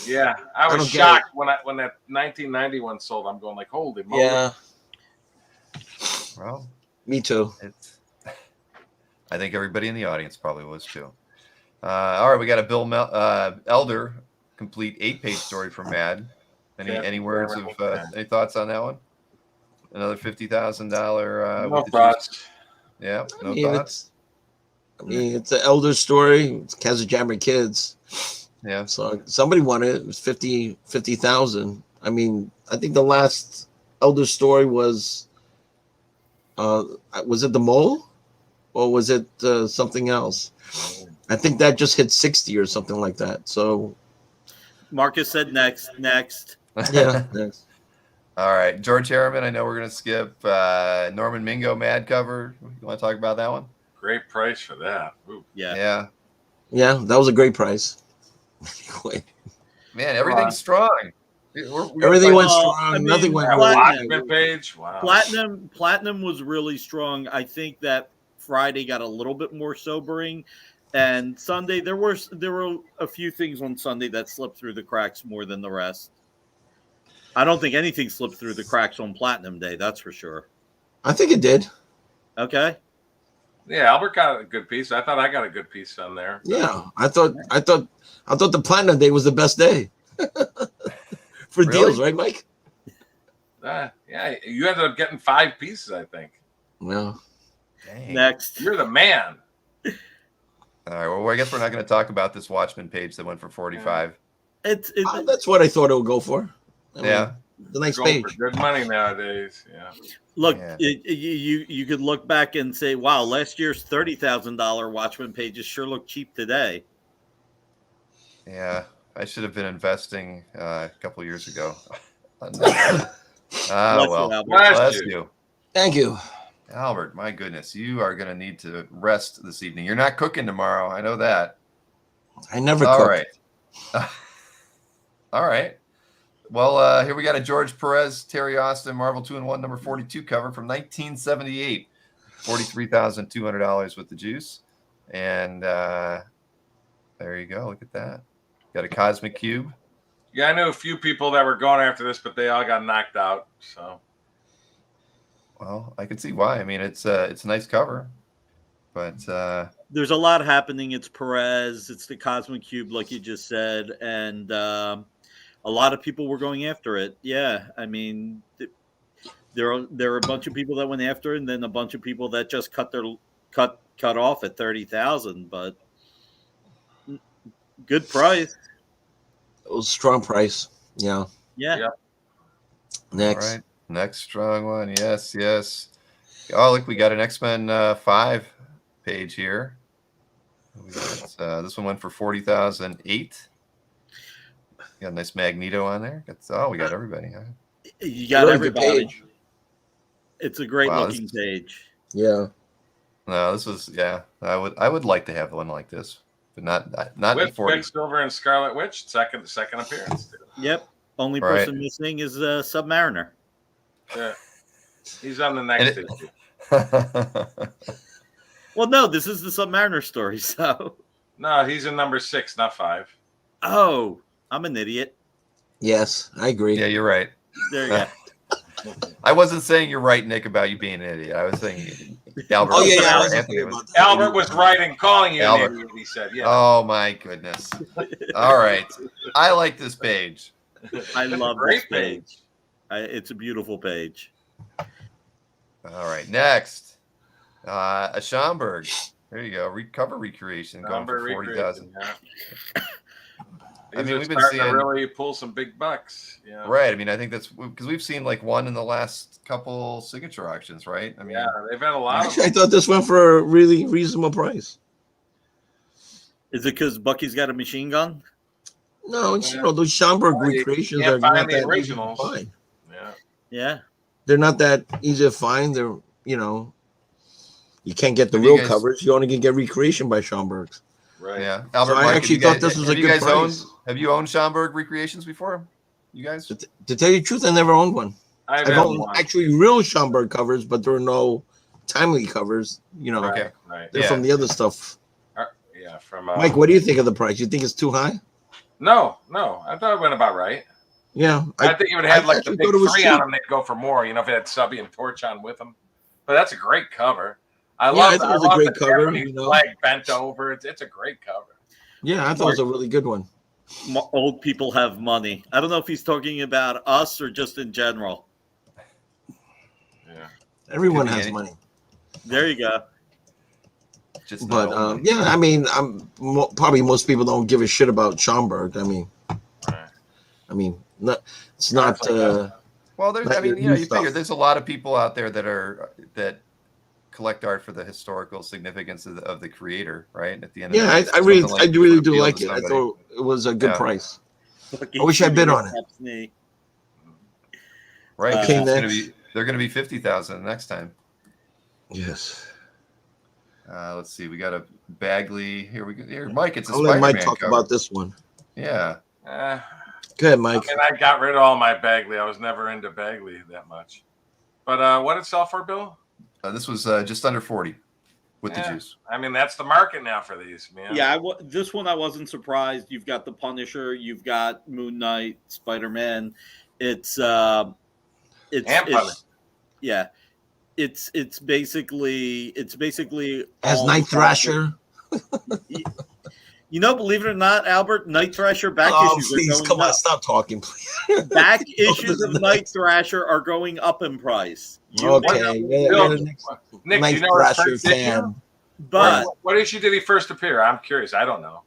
Yeah, I was shocked when that 1990 one sold. I'm going like, holy moly. Yeah. Well, me too. I think everybody in the audience probably was too. All right, we got a Bill Elder complete 8-page story from Mad. Any words of any thoughts on that one? Another $50,000. No thoughts. Yeah, no thoughts. It's an Elder story. It's Kazajammer Kids. Yeah. So somebody won it. It was 50,000. I mean, I think the last Elder story was it the Mole, or was it something else? I think that just hit 60 or something like that. So Marcus said next. Yeah, next. All right, George Harriman. I know we're gonna skip Norman Mingo Mad cover. You want to talk about that one? Great price for that. Ooh. Yeah. That was a great price. Man, everything's strong. Everything went strong. I mean, Nothing went Watchmen wrong. page. Wow. Platinum was really strong. I think that Friday got a little bit more sobering, and Sunday there were a few things on Sunday that slipped through the cracks more than the rest. I don't think anything slipped through the cracks on Platinum Day. That's for sure. I think it did. Okay. Yeah, Albert got a good piece. I thought I got a good piece on there. Yeah, I thought the Platinum Day was the best day for deals, right, Mike? Yeah, you ended up getting 5 pieces, I think. Well, Dang. Next. You're the man. All right. Well, I guess we're not going to talk about this Watchmen page that went for 45. It's that's what I thought it would go for. I mean, Yeah. the nice Going for page. good money nowadays. Yeah. look. Yeah. You could look back and say, "Wow, last year's $30,000 Watchmen pages sure look cheap today." Yeah. I should have been investing a couple years ago. Bless you, Well. Albert. Bless you. Thank you. Albert, my goodness. You are going to need to rest this evening. You're not cooking tomorrow. I know that. I never All cook. right. All right. Well, here we got a George Perez, Terry Austin, Marvel 2-in-1, number 42 cover from 1978. $43,200 with the juice. And there you go. Look at that. Got a Cosmic Cube. Yeah, I knew a few people that were going after this, but they all got knocked out. So Well, I can see why. I mean, it's a nice cover. But There's a lot happening. It's Perez. It's the Cosmic Cube, like you just said, and a lot of people were going after it. Yeah, I mean, there are a bunch of people that went after it, and then a bunch of people that just cut off at 30,000. But good price. It was a strong price. Yeah. Yeah. Next. all right. Next strong one. Yes, yes. Oh, look, we got an X-Men 5 page here. We got, this one went for 40,008. Got a nice Magneto on there. We got everybody. Huh? You got Really good everybody. page. It's a great Wow, looking page. Yeah. No, this was I would like to have one like this, but not with 40. Quicksilver and Scarlet Witch, second appearance. Too. Yep. Only Right. person missing is Submariner. Yeah, he's on the next And issue. Well, no, this is the Submariner story. So, No, he's in number 6, not 5. oh, I'm an idiot. Yes, I agree. Yeah, you're right. There you go. I wasn't saying you're right, Nick, about you being an idiot. I was saying Albert. Oh, yeah, I was Anthony thinking was- about that. Albert was right in calling you Albert. an idiot, he said. Yeah. Oh my goodness. All right. I like this page. I It's a love great this page. It's a beautiful page. All right. Next. A Schomburg. There you go. Cover recreation going for 40,000. Yeah. I mean, we've been starting seeing- to really pull some big bucks. Yeah. Right. I mean, I think that's because we've seen like one in the last couple signature auctions, right? I mean, Yeah, they've had a lot of Actually, I thought this went for a really reasonable price. Is it because Bucky's got a machine gun? No, it's, Yeah. those Schomburg Well, you recreations can't are find not the that easy to originals. find. Yeah. Yeah. They're not that easy to find. They're, you can't get the Have you real guys- covers. You only can get recreation by Schomburg's. Right. yeah. Albert, So I Mark, actually have you thought this was a have you good guys owned? price. Have you owned Schomburg recreations before? You guys? To tell you the truth, I never owned one. I've I've had owned one. actually real Schomburg covers, but there are no timely covers. Right, Okay. right. They're Yeah. from the other stuff. Yeah, from Mike, what do you think of the price? You think it's too high? No, I thought it went about right. Yeah, I think it would have I like the actually big thought it was 3 cheap. on them, they'd go for more. If it had Subby and Torch on with them. But that's a great cover. I Yeah, love I thought it was a great the cover, Japanese you know. flag bent over. It's a great cover. Yeah, I thought it was a really good one. Old people have money. I don't know if he's talking about us or just in general. Yeah. Everyone Could be has any- money. There you go. Just But not owned. yeah, I mean, probably most people don't give a shit about Schomburg. Right. It's not. That's like Well, there's. Let I mean, your new you figure stuff. there's a lot of people out there that collect art for the historical significance of the creator, right? At the end. Yeah, of I it, it's really, something I like really to do appeal like to it. I somebody. thought it was a good Yeah. price. I wish I'd bid on it. Right. 'cause Okay, it's gonna next. be. They're going to be 50,000 next time. Yes. Let's see. We got a Bagley. Here we go. Here, Mike. It's a I'll let Mike Spider-Man talk cover. about this one. Yeah. Eh, Go ahead, I Mike. mean, I got rid of all my Bagley. I was never into Bagley that much. But what did it sell for, Bill? This was just under 40 with the Yeah. juice. I mean, that's the market now for these, man. Yeah, this one I wasn't surprised. You've got the Punisher, you've got Moon Knight, Spider-Man. It's And Punisher. yeah. It's basically As all Night the classic- Thrasher. Believe it or not, Albert, Night Thrasher back Oh, issues please, are going come on, up. stop talking, please. Back issues to of the Night next. Thrasher are going up in price. Okay, Bill, you're the next Nick, do Night you know his Thrasher first issue? fan. But What issue did he first appear? I'm curious. I don't know.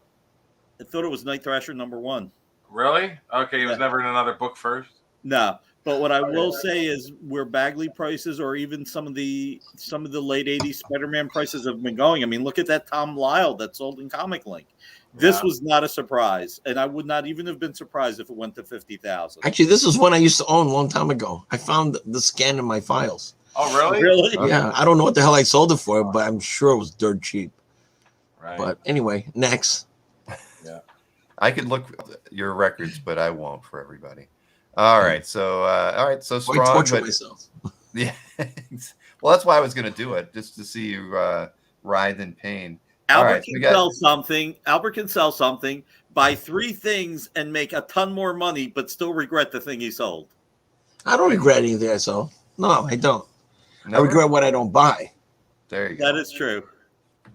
I thought it was Night Thrasher #1. Really? Okay, he was Yeah. never in another book first. No, but what I will say is where Bagley prices or even some of the late '80s Spider-Man prices have been going. I mean, look at that Tom Lyle that sold in Comic Link. This was not a surprise, and I would not even have been surprised if it went to 50,000. Actually, this is one I used to own a long time ago. I found the scan in my files. Oh, really? Really? Yeah, I don't know what the hell I sold it for, but I'm sure it was dirt cheap. Right. But anyway, next. Yeah. I could look your records, but I won't for everybody. All right, so so I strong. torture But, myself. yeah, well, that's why I was going to do it, just to see you writhe in pain. Albert All right, can sell something. Albert can sell something, buy 3 things, and make a ton more money, but still regret the thing he sold. I don't regret anything I sold. No, I don't. Never? I regret what I don't buy. There you go. That is true.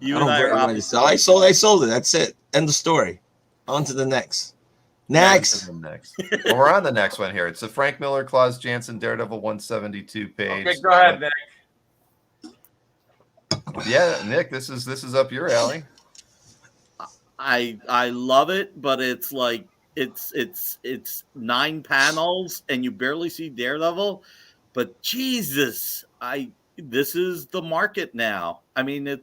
You I and don't I are regret what I opposite. sell. I sold it. That's it. End of story. On to the next. Next. Next. Well, we're on the next one here. It's the Frank Miller, Claus Janson, Daredevil 172 page. Okay, go ahead, Nick. Yeah, Nick, this is up your alley. I love it, but it's like it's 9 panels and you barely see Daredevil. But Jesus, this is the market now. I mean,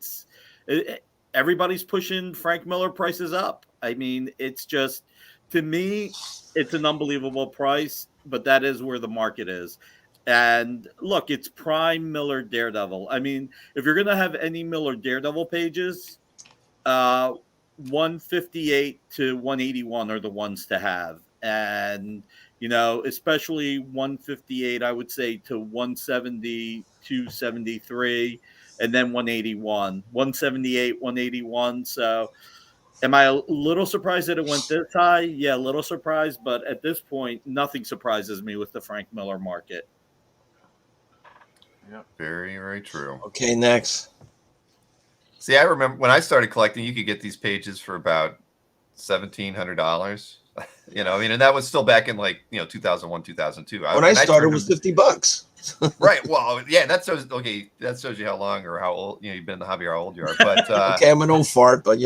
everybody's pushing Frank Miller prices up. I mean, it's just, to me, it's an unbelievable price, but that is where the market is. And look, it's prime Miller Daredevil. I mean, if you're going to have any Miller Daredevil pages, 158 to 181 are the ones to have. And, especially 158, I would say, to 170, 273, and then 181, 178, 181. So am I a little surprised that it went this high? Yeah, a little surprised. But at this point, nothing surprises me with the Frank Miller market. Yeah, very, very true. Okay, next. See, I remember when I started collecting, you could get these pages for about $1,700. And that was still back in 2001, 2002. When I started, it was $50. Right. Well, yeah, that shows you how long or how old you've been in the hobby or how old you are. But okay, I'm an old fart, but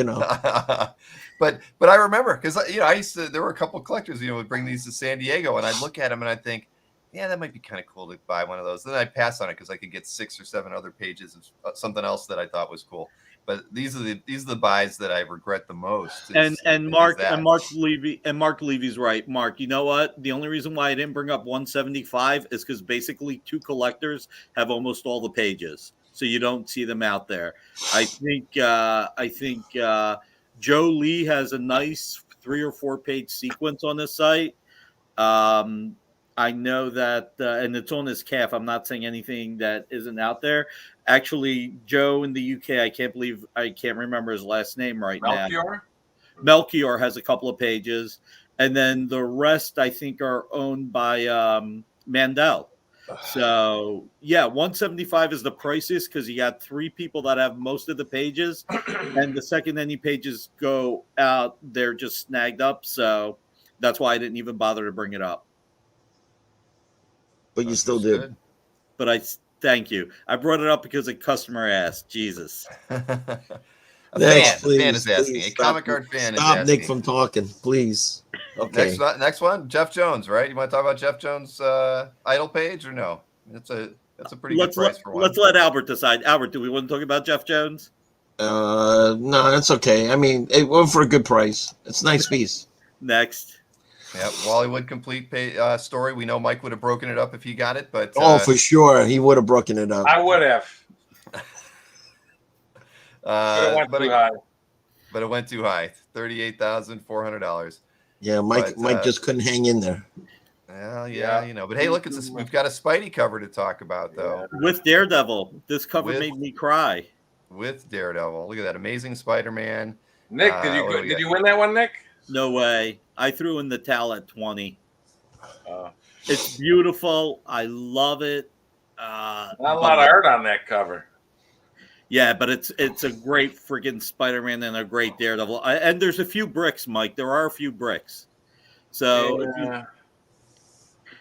but I remember because I used to. There were a couple of collectors would bring these to San Diego, and I'd look at them and I'd think, yeah, that might be kind of cool to buy one of those. Then I'd pass on it because I could get 6 or 7 other pages of something else that I thought was cool. But these are the buys that I regret the most. And Mark Levy's right. Mark, you know what? The only reason why I didn't bring up 175 is because basically 2 collectors have almost all the pages, so you don't see them out there. I think Joe Lee has a nice 3 or 4 page sequence on his site. I know that, and it's on his calf. I'm not saying anything that isn't out there. Actually, Joe in the UK, I can't remember his last name right now. Melchior has a couple of pages, and then the rest I think are owned by Mandel. So yeah, 175 is the priciest because you got 3 people that have most of the pages, and the second any pages go out, they're just snagged up. So that's why I didn't even bother to bring it up. But you still did. But thank you. I brought it up because a customer asked. Jesus. A fan is asking. A comic art fan is asking. Stop Nick from talking, please. Okay. Next one, Jeff Jones, right? You want to talk about Jeff Jones' idle page or no? That's a pretty good price for one. Let's let Albert decide. Albert, do we want to talk about Jeff Jones? No, that's okay. I mean, it went for a good price. It's a nice piece. Next. Yeah, Wallywood complete story. We know Mike would have broken it up if he got it, but for sure he would have broken it up. I would have. But it went too high. $38,400. Yeah, Mike just couldn't hang in there. Well, yeah. But hey, look, we've got a Spidey cover to talk about though. With Daredevil, this cover made me cry. With Daredevil, look at that amazing Spider-Man. Nick, did you win that one, Nick? No way. I threw in the towel at 20. It's beautiful. I love it. Not a lot of art on that cover. Yeah, but it's a great freaking Spider-Man and a great Daredevil. And there's a few bricks, Mike. There are a few bricks. So, They're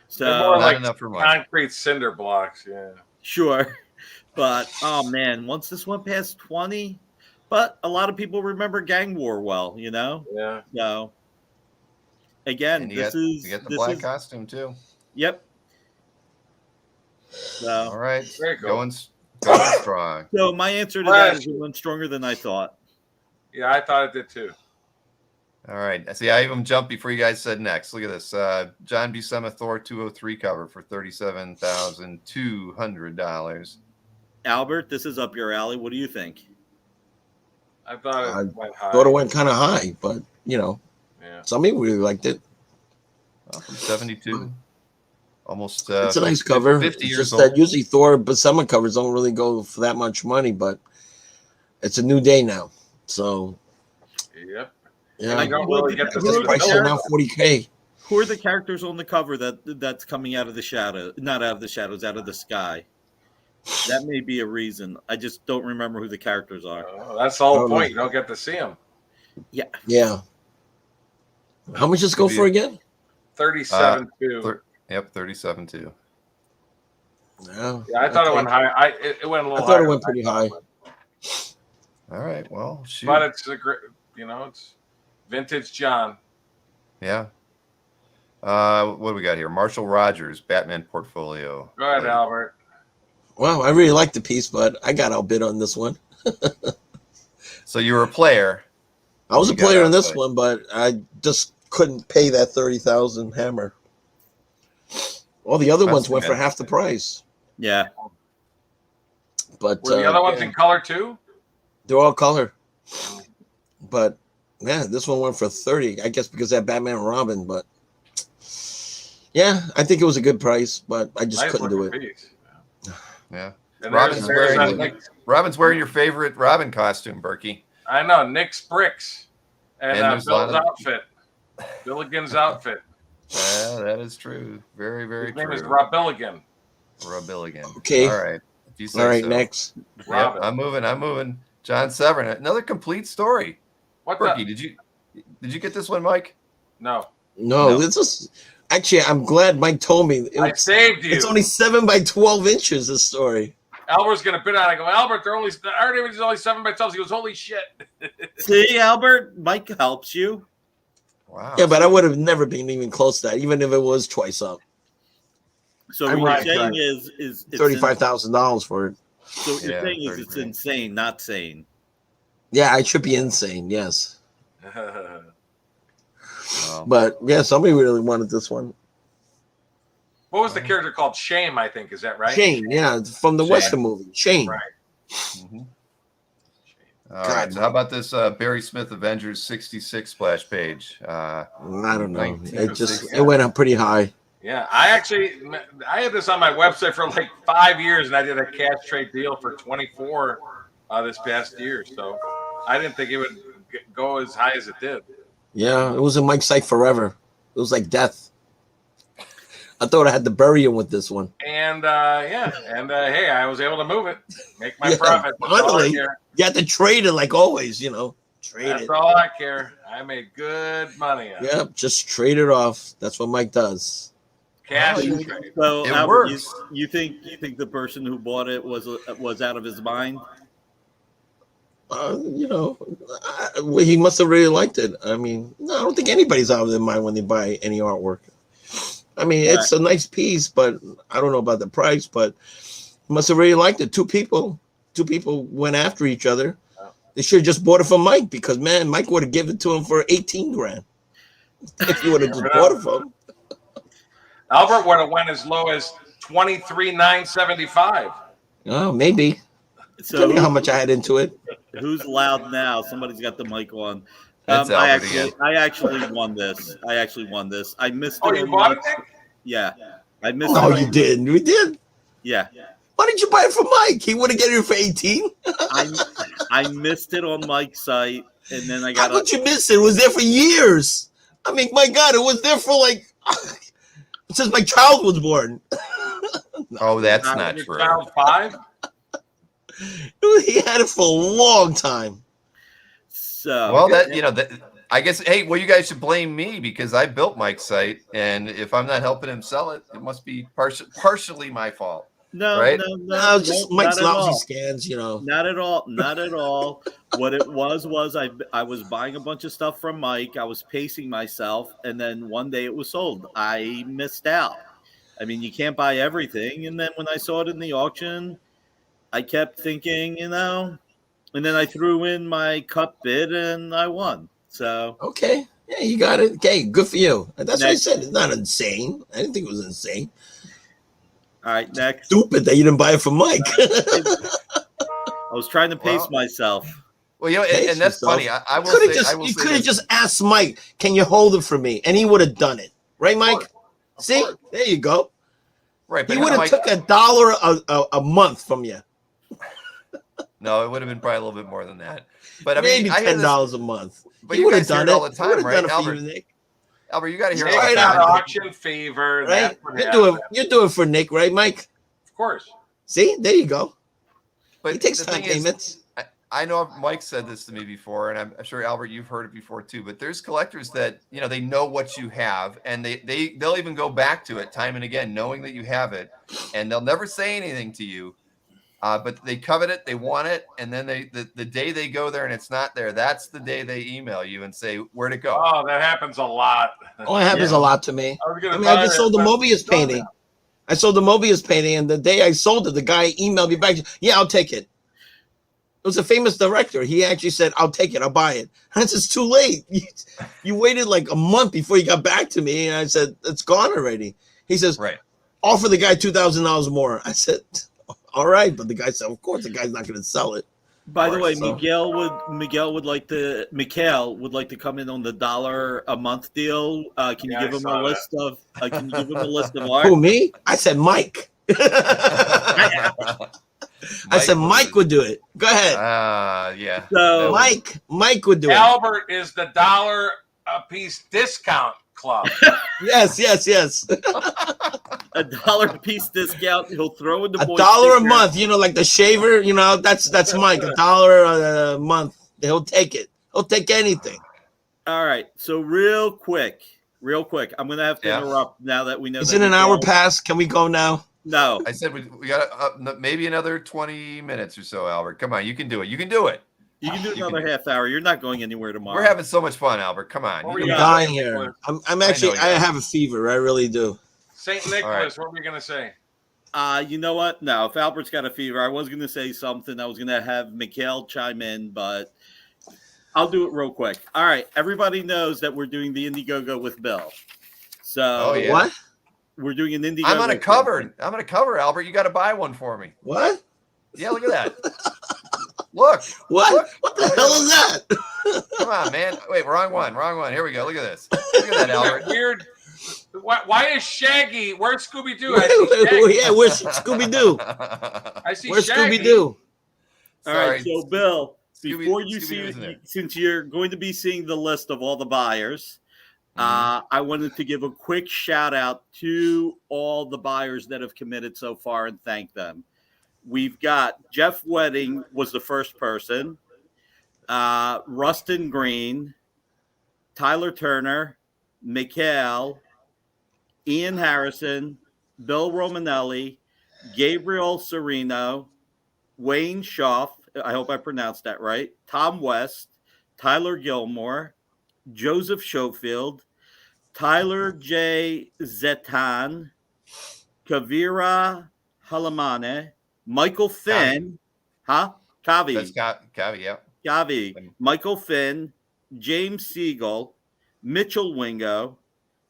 so more Not like enough for Mike. concrete cinder blocks. Yeah. sure. But oh man, once this went past 20, but a lot of people remember Gang War well, you know? Yeah. So again, And you this get is the black costume too. Yep. All So, right, Very cool. going strong. so my answer to that is it went stronger than I thought. Yeah, I thought it did too. All right. See, I even jumped before you guys said next. Look at this. John Buscema Thor 203 cover for $37,200. Albert, this is up your alley. What do you think? I thought I it went high. Thought it went kind of high, but Yeah. some people really liked it. From 72. Almost. It's a nice cover. 50 It's years just old. that usually Thor Buscema covers don't really go for that much money, but it's a new day now. So Yep. yeah, You don't really get to this see price is the now $40K. Who are the characters on the cover that's coming out of the shadow? Not out of the shadows, out of the sky. That may be a reason. I just don't remember who the characters are. Oh, that's the whole Oh, no. point. You don't get to see them. Yeah. How much does it go for again? 37.2. Yep, 37.2. Yeah, Yeah, I thought it okay. went high. It went a I little thought higher. it went pretty high. All right. Well, shoot. But it's a great, it's vintage John. Yeah. What do we got here? Marshall Rogers, Batman portfolio. Go ahead, Albert. Well, I really like the piece, but I got outbid on this one. So you were a player. I was a You got player in this outbid. one, but I just couldn't pay that 30,000 hammer. All the other That's ones went good. for half the price. Yeah. But Were the other ones yeah, in color too? they're all color. But yeah, this one went for 30. I guess because that Batman and Robin. But yeah, I think it was a good price, but I just Nice couldn't do looking it. piece. Yeah. And Robin's there's wearing Nick, Robin's wearing your favorite Robin costume, Berkey. I know, Nick's bricks. And, And there's a Bill's lot of- outfit. Billigan's outfit. Yeah, that is true. Very, very His true. name is Rob Billigan. Rob Billigan. Okay. All right. If you say All right, so. next. Yep, Robin. I'm moving. John Severin. Another complete story. What Berkey, the? did you get this one, Mike? No. No, No. this is actually. I'm glad Mike told me. I saved you. It's only 7 by 12 inches. This story. Albert's going to bid on it. I go, Albert, they're only, our image is only 7 by 12. He goes, holy shit. See, Albert, Mike helps you. Wow. Yeah, but I would have never been even close to that, even if it was twice up. So I what right, you're saying right. is it's $35,000 for it. So what you're Yeah, saying is 30 it's grand. insane, not sane. Yeah, I should be insane. Yes, Wow. but yeah, somebody really wanted this one. What was the character called? Shame, I think. Is that right? Shane, yeah, it's from the Shane. Western movie. Shane. Right. Mhm. All God. right. So how about this Barry Smith Avengers 66 splash page? I don't know. 1906. It went up pretty high. Yeah, I had this on my website for like 5 years, and I did a cash trade deal for 24 this past year. So I didn't think it would go as high as it did. Yeah, it was in Mike's sight forever. It was like death. I thought I had to bury him with this one. And hey, I was able to move it, make my Yeah, profit. That's all I finally. care. You had to trade it like always, Trade That's it. all I care. I made good money. On it. Yeah, just trade it off. That's what Mike does. Cash Oh, and trade. So It Albert, works. you think the person who bought it was out of his mind? He must have really liked it. I mean, no, I don't think anybody's out of their mind when they buy any artwork. I mean, it's a nice piece, but I don't know about the price, but he must have really liked it. Two people went after each other. They should have just bought it from Mike because, man, Mike would have given it to him for 18 grand. If he would have just bought it from him. Albert would have went as low as $23,975. Oh, maybe. So Tell me how much I had into it. who's loud now? Somebody's got the mic on. That's Albert again. I actually won this. I missed it. Oh, you on bought it, Mike's- Nick? Yeah, I missed No, it. you did. You did. Yeah, Why didn't you buy it from Mike? He would have get it for 18. I missed it on Mike's site, and then I How got. could you miss it? It was there for years. I mean, my God, it was there for like since my child was born. Oh, that's Was not your true. child 5? He had it for a long time. So Well, I guess. Hey, well, you guys should blame me because I built Mike's site, and if I'm not helping him sell it, it must be partially my fault. no, right? No, just Mike's not at lousy all. scans, you know. Not at all. Not at all. What it was I was buying a bunch of stuff from Mike. I was pacing myself, and then one day it was sold. I missed out. I mean, you can't buy everything. And then when I saw it in the auction, I kept thinking, you know, and then I threw in my cut bid and I won. So Okay. Yeah, you got it. Okay, good for you. That's what I Next. said. It's not insane. I didn't think it was insane. all right, next. Stupid that you didn't buy it from Mike. I was trying to pace Well, myself. Well, you know, Pace and that's yourself. funny. I will Coulda say, just, I will you say could have this. just asked Mike, can you hold it for me? And he would have done it. Right, Mike? Of See? course. There you go. Right, He but would have Mike, took $1 a month from you. no, it would have been probably a little bit more than that. But I Maybe mean, I hear this, $10 a month. but He you would have guys hear done it all the He time, would've right, done it for Albert? you, Nick. Albert, you got to hear it Yeah, all the right, Got time. auction fever. Right? That's what You do happened. it. You do it for Nick, right, Mike? Of course. See? There you go. But He takes the time thing is, payments. I know Mike said this to me before, and I'm sure Albert, you've heard it before too. But there's collectors that they know what you have, and they'll even go back to it time and again, knowing that you have it, and they'll never say anything to you. But they covet it, they want it, and then the day they go there and it's not there, that's the day they email you and say, where'd it go? Oh, that happens a lot. Oh, it happens Yeah. a lot to me. I was gonna I mean, I buy just it, sold the but Mobius it's gone painting. now. I sold the Mobius painting, and the day I sold it, the guy emailed me back. Yeah, I'll take it. It was a famous director. He actually said, I'll take it. I'll buy it. I said, it's too late. You waited like a month before you got back to me. And I said, it's gone already. He says, Right. offer the guy $2,000 more. I said, all right. But the guy said, of course, the guy's not going to sell it. By the way, So- Mikhail would like to come in on the $1 a month deal. Can you Yeah, give I him saw a that. list of? Can you give him a list of art? Who, me? I said, Mike. I said, Mike would do it. Go ahead. Yeah. So Mike would do it. Albert is the $1 a piece discount club. Yes. $1 piece discount. He'll throw in the boys $1 a sticker. month, like the shaver, that's Mike. $1 a month. He'll take it. He'll take anything. All right. So real quick, I'm gonna have to interrupt now that we know. Is that it an hour Mikhail- past? Can we go now? No. I said we got maybe another 20 minutes or so, Albert. Come on, you can do it. You can do it. You can do You can another do half hour. You're not going anywhere tomorrow. We're having so much fun, Albert. Come on. What You were can you do I'm Yeah. it. dying here. I'm I actually, know, I yeah. have a fever. I really do. St. Nicholas, All right. what were you going to say? You know what? No, if Albert's got a fever, I was going to say something. I was going to have Mikhail chime in, but I'll do it real quick. All right. Everybody knows that we're doing the Indiegogo with Bill. So Oh, yeah. What? we're doing an Indiegogo. I'm on a cover. Albert. You got to buy one for me. What? Yeah, look at that. Look. What? Look. What the hell is that? Come on, man. Wait, wrong one. Here we go. Look at this. Look at that, Albert. Weird. Why is Shaggy? Where's Scooby Doo? Yeah, where's Scooby Doo? I see Where's Shaggy. Scooby Doo? All right. Sorry. So, Bill, Scooby- before you Scooby-Doo isn't see, there. since you're going to be seeing the list of all the buyers, I wanted to give a quick shout out to all the buyers that have committed so far and thank them. We've got Jeff Wedding was the first person, Rustin Green, Tyler Turner, Mikhail, Ian Harrison, Bill Romanelli, Gabriel Serino, Wayne Schaff, I hope I pronounced that right, Tom West, Tyler Gilmore, Joseph Schofield, Tyler J. Zetan, Kavira Halamane, Michael Finn, That's Kavi, Cavi, yeah. Gavi, Michael Finn, James Siegel, Mitchell Wingo,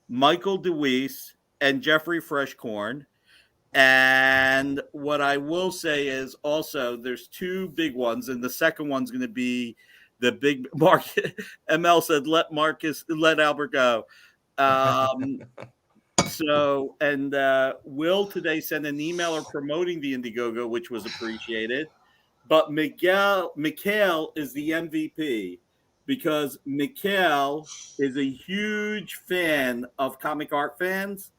Michael DeWeese, and Jeffrey Freshcorn. And what I will say is also there's two big ones, and the second one's going to be the big market. ML said, let Albert go. Will today sent an emailer promoting the Indiegogo, which was appreciated. But Mikhail is the MVP because Mikhail is a huge fan of comic art fans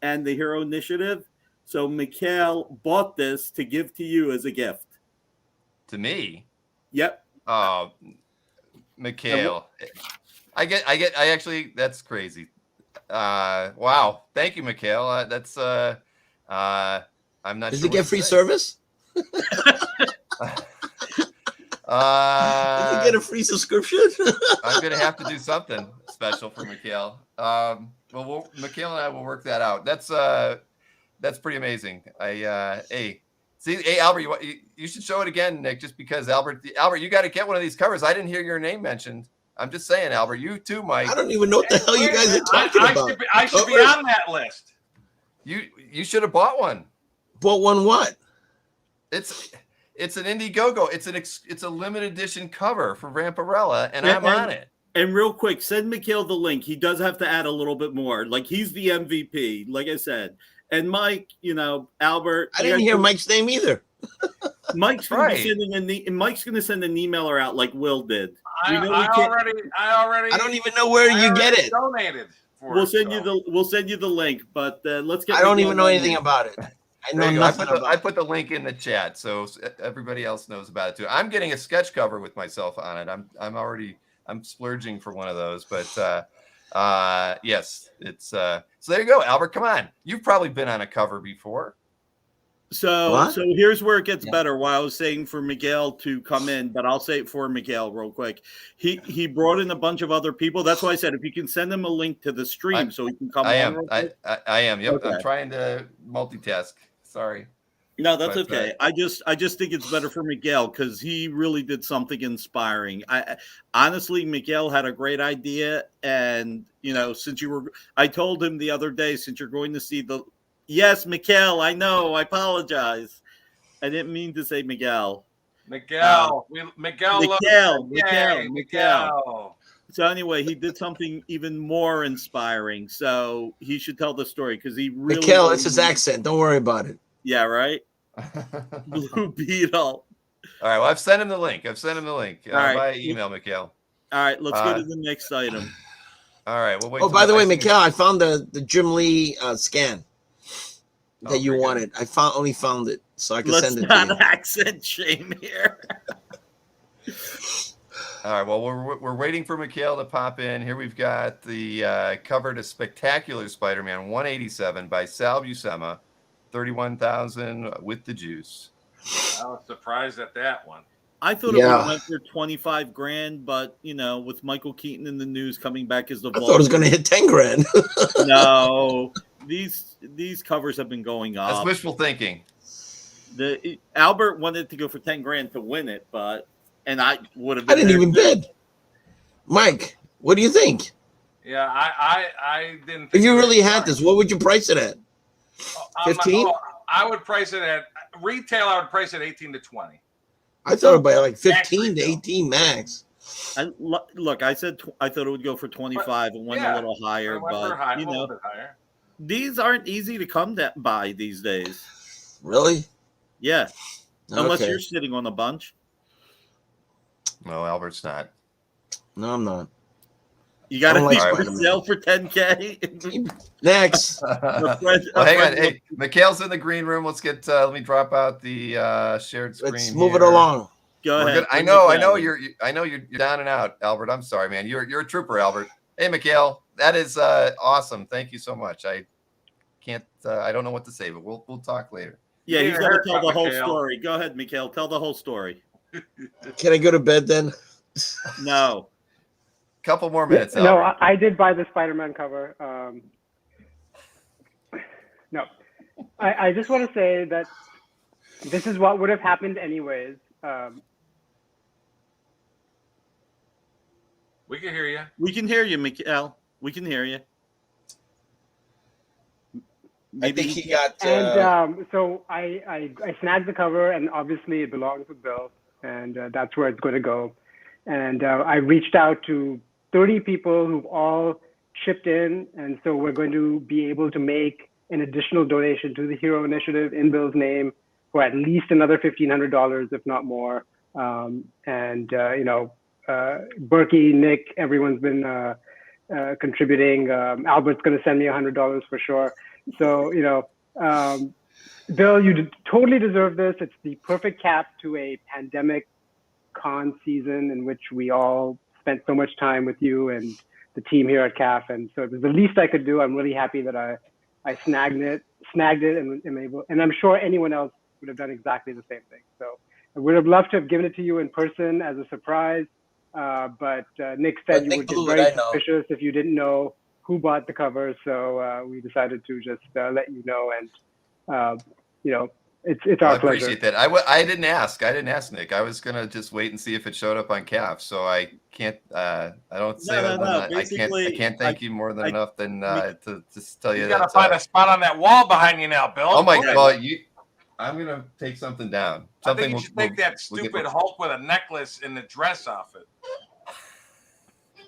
and the Hero Initiative. So Mikhail bought this to give to you as a gift. To me? Yep. Oh, Mikhail. That's crazy. Wow. Thank you, Mikhail. I'm not Does sure. he get free service? Does he get a free subscription? I'm gonna have to do something special for Mikhail. Mikhail and I will work that out. That's pretty amazing. Hey, Albert, you should show it again, Nick, just because Albert, you got to get one of these covers. I didn't hear your name mentioned. I'm just saying, Albert, you too, Mike. I don't even know what the hell you guys are talking about. I should be on that list. You should have bought one. Bought one what? It's an Indiegogo. It's a limited edition cover for Vampirella, and I'm on it. And real quick, send Mikhail the link. He does have to add a little bit more. Like, he's the MVP, like I said. And Mike, Albert. I didn't hear Mike's name either. Mike's going to send an emailer out like Will did. I don't even know where you get it. Donated. We'll send you the link, but let's get. I don't even know anything about it. I know nothing about it. I put the link in the chat so everybody else knows about it too. I'm getting a sketch cover with myself on it. I'm splurging for one of those, but yes, it's so there you go, Albert. Come on, you've probably been on a cover before. So here's where it gets better. While I was saying for Miguel to come in, but I'll say it for Miguel real quick. He brought in a bunch of other people. That's why I said if you can send him a link to the stream so he can come. I am. Yep. Okay. I'm trying to multitask. Sorry. No, that's okay. I just think it's better for Miguel because he really did something inspiring. Honestly, Miguel had a great idea, and I told him the other day, since you're going to see the. Yes, Miguel, I know. I apologize. I didn't mean to say Miguel. Miguel. So anyway, he did something even more inspiring. So he should tell the story because he really. Miguel, it's his accent. Don't worry about it. Yeah, right? Blue Beetle. All right. Well, I've sent him the link. Right. By email, Miguel. All right. Let's go to the next item. All right. We'll wait. Oh, by the way, Miguel, I found the Jim Lee scan that you wanted. I only found it, so I can send it to you. Let's not accent shame here. All right. Well, we're waiting for Mikhail to pop in. Here we've got the cover to Spectacular Spider-Man 187 by Sal Buscema, 31,000 with the juice. I was surprised at that one. I thought it would went for $25,000, but with Michael Keaton in the news coming back as the I thought it was going to hit $10,000. No, these covers have been going up. That's wishful thinking. Albert wanted to go for $10,000 to win it, and I would have. I didn't even bid. Mike, what do you think? Yeah, I didn't. If you really had this, what would you price it at? 15? I would price it at retail. I would price it 18 to 20. I thought about like 15 to 18 max. And look, I said I thought it would go for 25 and went a little higher, but these aren't easy to come by these days. Really? Yeah, unless you're sitting on a bunch. No, Albert's not. No, I'm not. You got to be for sale for $10,000. Next. Well, hang on. Hey, Mikhail's in the green room. Let's get. Let me drop out the shared screen. Let's move it along. Go ahead. I know you're down and out, Albert. I'm sorry, man. You're a trooper, Albert. Hey, Mikhail, that is awesome. Thank you so much. I can't. I don't know what to say, but we'll talk later. Yeah, he's going to tell the whole story. Go ahead, Mikhail. Tell the whole story. Can I go to bed then? No. Couple more minutes. No, I did buy the Spider-Man cover. No, I just want to say that this is what would have happened anyways. We can hear you. We can hear you, Mikhail. We can hear you. Maybe he got. And so I snagged the cover, and obviously it belongs with Bill, and that's where it's going to go. And I reached out to 30 people who've all chipped in, and so we're going to be able to make an additional donation to the Hero Initiative in Bill's name for at least another $1,500, if not more. Burkey, Nick, everyone's been contributing. Albert's going to send me $100 for sure. So Bill, you totally deserve this. It's the perfect cap to a pandemic con season in which we all spent so much time with you and the team here at CAF. And so it was the least I could do. I'm really happy that I snagged it and am able, and I'm sure anyone else would have done exactly the same thing. So I would have loved to have given it to you in person as a surprise. But Nick said you would get very suspicious if you didn't know who bought the cover. So we decided to just let you know. And, it's our pleasure. I appreciate that. I didn't ask. I didn't ask Nick. I was gonna just wait and see if it showed up on CAF. So I can't. I don't say that. I can't thank you more than enough than to just tell you. You gotta find a spot on that wall behind you now, Bill. Oh my God! I'm gonna take something down. I think you should take that stupid Hulk with a necklace and the dress off it.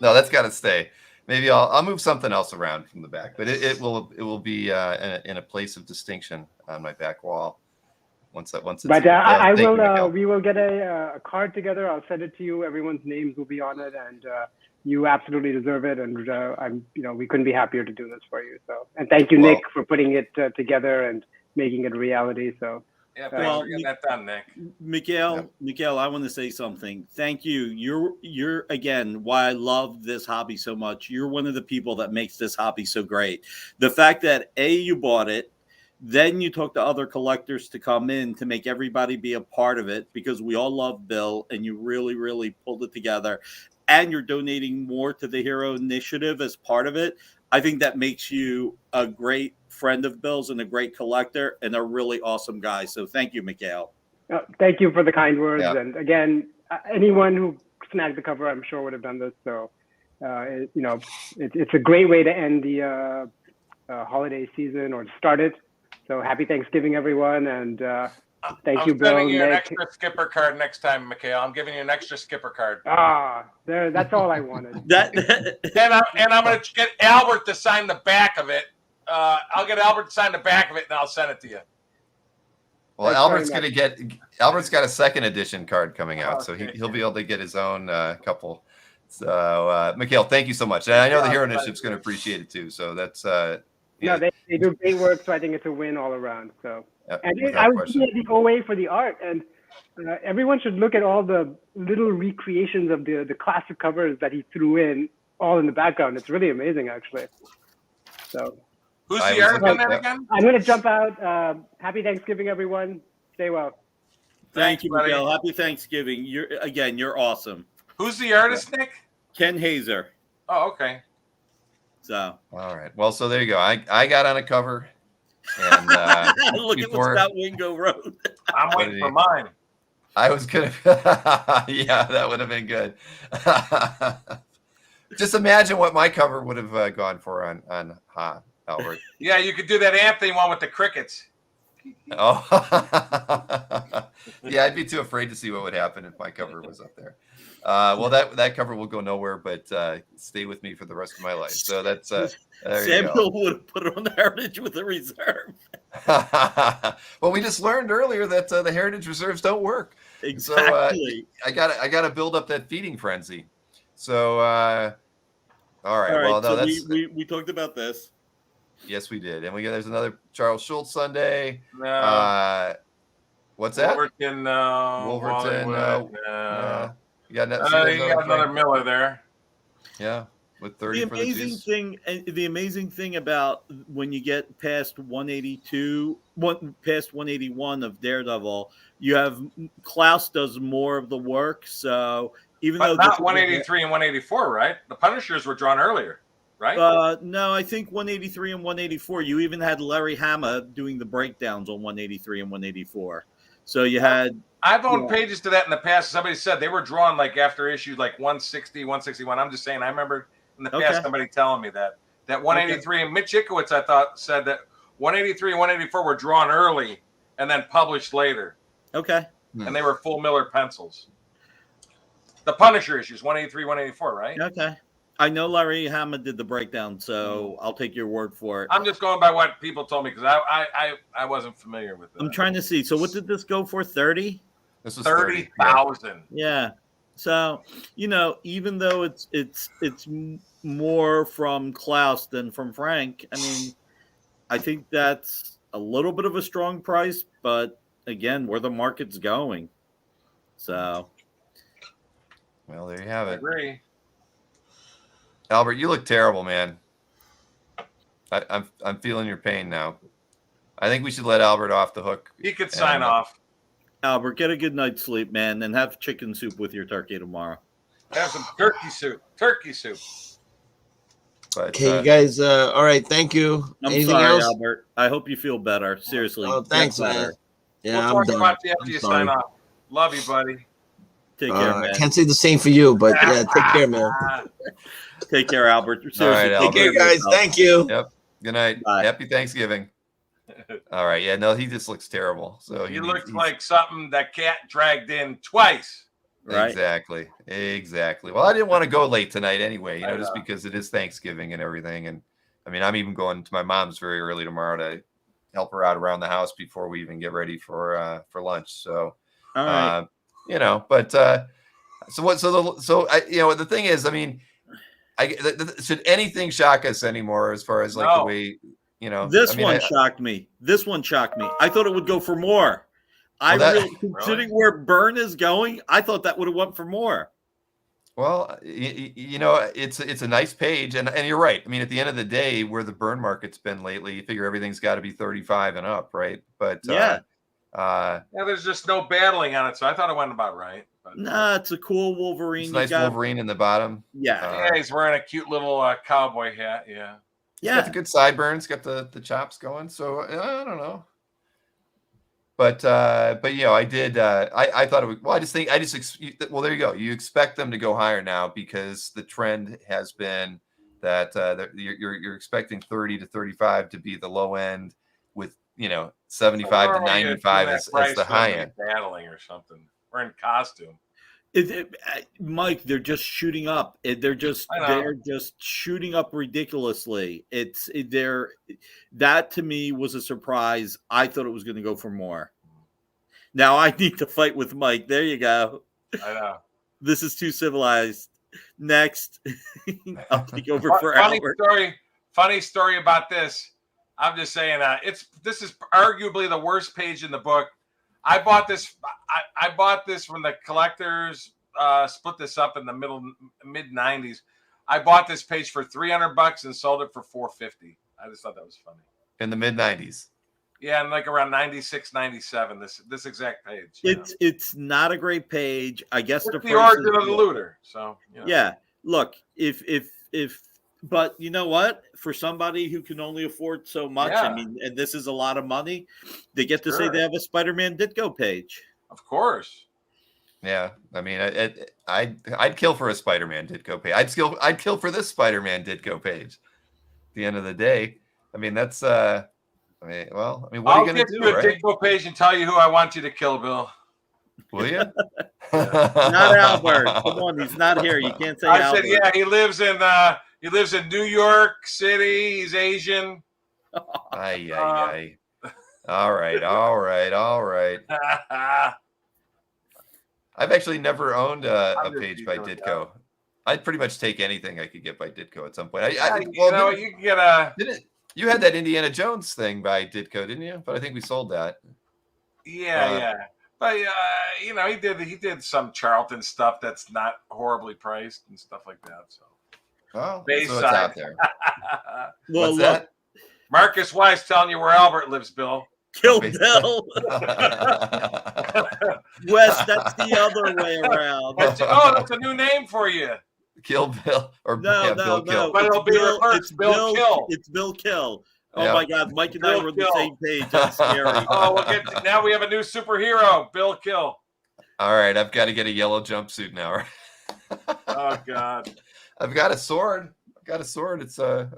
No, that's got to stay. Maybe I'll move something else around from the back, but it will be in a place of distinction on my back wall. Once it's but we will get a card together. I'll send it to you. Everyone's names will be on it, and you absolutely deserve it. And we couldn't be happier to do this for you. So, and thank you, Nick, for putting it together and making it a reality. So. Yeah, thanks for getting that done, Nick. Mikael, I want to say something. Thank you. You're again why I love this hobby so much. You're one of the people that makes this hobby so great. The fact that you bought it, then you took the other collectors to come in to make everybody be a part of it, because we all love Bill and you really, really pulled it together, and you're donating more to the Hero Initiative as part of it. I think that makes you a great friend of Bill's and a great collector and a really awesome guy. So thank you, Mikael. Thank you for the kind words. Yeah. And again, anyone who snagged the cover, I'm sure would have done this. So, it's a great way to end the holiday season or to start it. So happy Thanksgiving, everyone. And thank you, Bill. I'm sending you an extra skipper card next time, Mikael. I'm giving you an extra skipper card. That's all I wanted. And I'm going to get Albert to sign the back of it. I'll get Albert to sign the back of it, and I'll send it to you. Well, Albert's got a second edition card coming out, so he'll be able to get his own couple. So, Mikael, thank you so much. And I know the Hero Initiative's going to appreciate it too. So that's they do great work. So I think it's a win all around. So, and I was looking at the OA for the art, and everyone should look at all the little recreations of the classic covers that he threw in, all in the background. It's really amazing, actually. So. Who's the artist on that again? I'm going to jump out. Happy Thanksgiving, everyone. Stay well. Thank you, Mikael. Happy Thanksgiving. You're awesome. Who's the artist, Nick? Ken Hazer. Oh, okay. So. All right. Well, so there you go. I got on a cover. And look at what Scott Wingo wrote. I'm waiting for mine. I was gonna. Yeah, that would have been good. Just imagine what my cover would have gone for on Albert. Yeah, you could do that Anthony one with the crickets. Oh, yeah, I'd be too afraid to see what would happen if my cover was up there. Well, that cover will go nowhere, but stay with me for the rest of my life. So that's Samuel would have put it on the Heritage with a reserve. Well, we just learned earlier that the Heritage reserves don't work. Exactly. So I gotta build up that feeding frenzy. So all right. Well, no, so that's we talked about this. Yes, we did, and there's another Charles Schultz Sunday. No. What's that? Wolverton. You got another Miller there. Yeah, with 30 for the juice. The amazing thing about when you get past 182, past 181 of Daredevil, you have Klaus does more of the work. So even though not 183 and 184, right? The Punishers were drawn earlier. Right? No, I think 183 and 184. You even had Larry Hama doing the breakdowns on 183 and 184. So you had. I've owned pages to that in the past. Somebody said they were drawn like after issue like 160, 161. I'm just saying. I remember in the past somebody telling me that 183 and Mitch Ickowitz I thought said that 183 and 184 were drawn early and then published later. Okay. And they were full Miller pencils. The Punisher issues 183, 184, right? Okay. I know Larry Hama did the breakdown, so I'll take your word for it. I'm just going by what people told me because I wasn't familiar with it. I'm trying to see. So what did this go for? 30? This was 30,000. Yeah. So even though it's more from Klaus than from Frank, I mean, I think that's a little bit of a strong price, but again, where the market's going. So, Well, there you have I it. agree. Albert, you look terrible, man. I'm feeling your pain now. I think we should let Albert off the hook. He could sign off. Albert, get a good night's sleep, man, and have chicken soup with your turkey tomorrow. Have some turkey soup. Turkey soup. But, Okay, you guys. All right, thank you. I'm Anything sorry, else? Albert. I hope you feel better. Seriously. Oh, thanks, get better. man. Yeah, We'll I'm talk done. about you after I'm you sorry. sign off. Love you, buddy. Take care, I man. can't say the same for you, but yeah, take care, man. Take care, Albert. Seriously, All right, take Albert. care Okay, of guys. yourself. Thank you. Yep. Good night. Bye. Happy Thanksgiving. All right. Yeah. No, he just looks terrible. So He needs- looks he's- like something that cat dragged in twice. Right? Exactly. Well, I didn't want to go late tonight anyway, I just know. because it is Thanksgiving and everything. And I mean, I'm even going to my mom's very early tomorrow to help her out around the house before we even get ready for lunch. So, All right. but the thing is, I mean, should anything shock us anymore as far as like the No. way, This I mean, one I- shocked me. This one shocked me. I thought it would go for more. Considering where Burn is going, I thought that would have went for more. Well, it's a nice page, and you're right. I mean, at the end of the day, where the burn market's been lately, you figure everything's got to be 35 and up, right? But Yeah. There's just no battling on it, so I thought it went about right. But, Nah, it's a cool Wolverine. it's a You nice got- Wolverine in the bottom. Yeah. yeah, he's wearing a cute little cowboy hat. Yeah. He's got the good sideburns, got the chops going. So I don't know. But I did. I thought it was. Well, well, there you go. You expect them to go higher now because the trend has been that you're expecting 30 to 35 to be the low end, with 75 to 95 as the high end. Battling or something. We're in costume. Mike, they're just shooting up. They're just shooting up ridiculously. That to me was a surprise. I thought it was going to go for more. Now I need to fight with Mike. There you go. I know. This is too civilized. Next, I'll take over for funny Albert. Funny story about this. I'm just saying, this is arguably the worst page in the book. I bought this. I bought this when the collectors split this up in the mid '90s. I bought this page for $300 and sold it for $450. I just thought that was funny. In the mid 90s. Yeah, and like around 96, 97. This exact page. It's not a great page. I guess it's the price origin is- of the looter. So yeah. Look, if but you know what? For somebody who can only afford so much, Yeah. I mean, and this is a lot of money, they get to say Sure. they have a Spider-Man Ditko page. Of course. Yeah, I mean, I'd kill for a Spider-Man Ditko page. I'd kill for this Spider-Man Ditko page. At the end of the day, I mean, that's what are you I'll gonna get do, you a right? Ditko page and tell you who I want you to kill, Bill. Will you? Not Albert. Come on, he's not here. You can't say I Albert. said, yeah, he lives in New York City. He's Asian. Ay. All right. I've actually never owned a I'm just page by teasing with Ditko. I'd pretty much take anything I could get by Ditko at some point. you can get a. You had that Indiana Jones thing by Ditko, didn't you? But I think we sold that. Yeah. But he did some Charlton stuff that's not horribly priced and stuff like that. So Oh, Bayside. so it's out there. Well, What's look, that? Marcus Weiss telling you where Albert lives, Bill. Kill Bayside. Bill. Wes, that's the other way around. That's a new name for you. Kill Bill or No, Bill Kill. But it'll be reversed. It's Bill Kill. It's Bill Kill. Oh Yeah. my God, Mike and I Bill were on the Kill. same page. That's scary. Oh, now we have a new superhero, Bill Kill. All right, I've got to get a yellow jumpsuit now. Right? Oh God. I've got a sword. It's all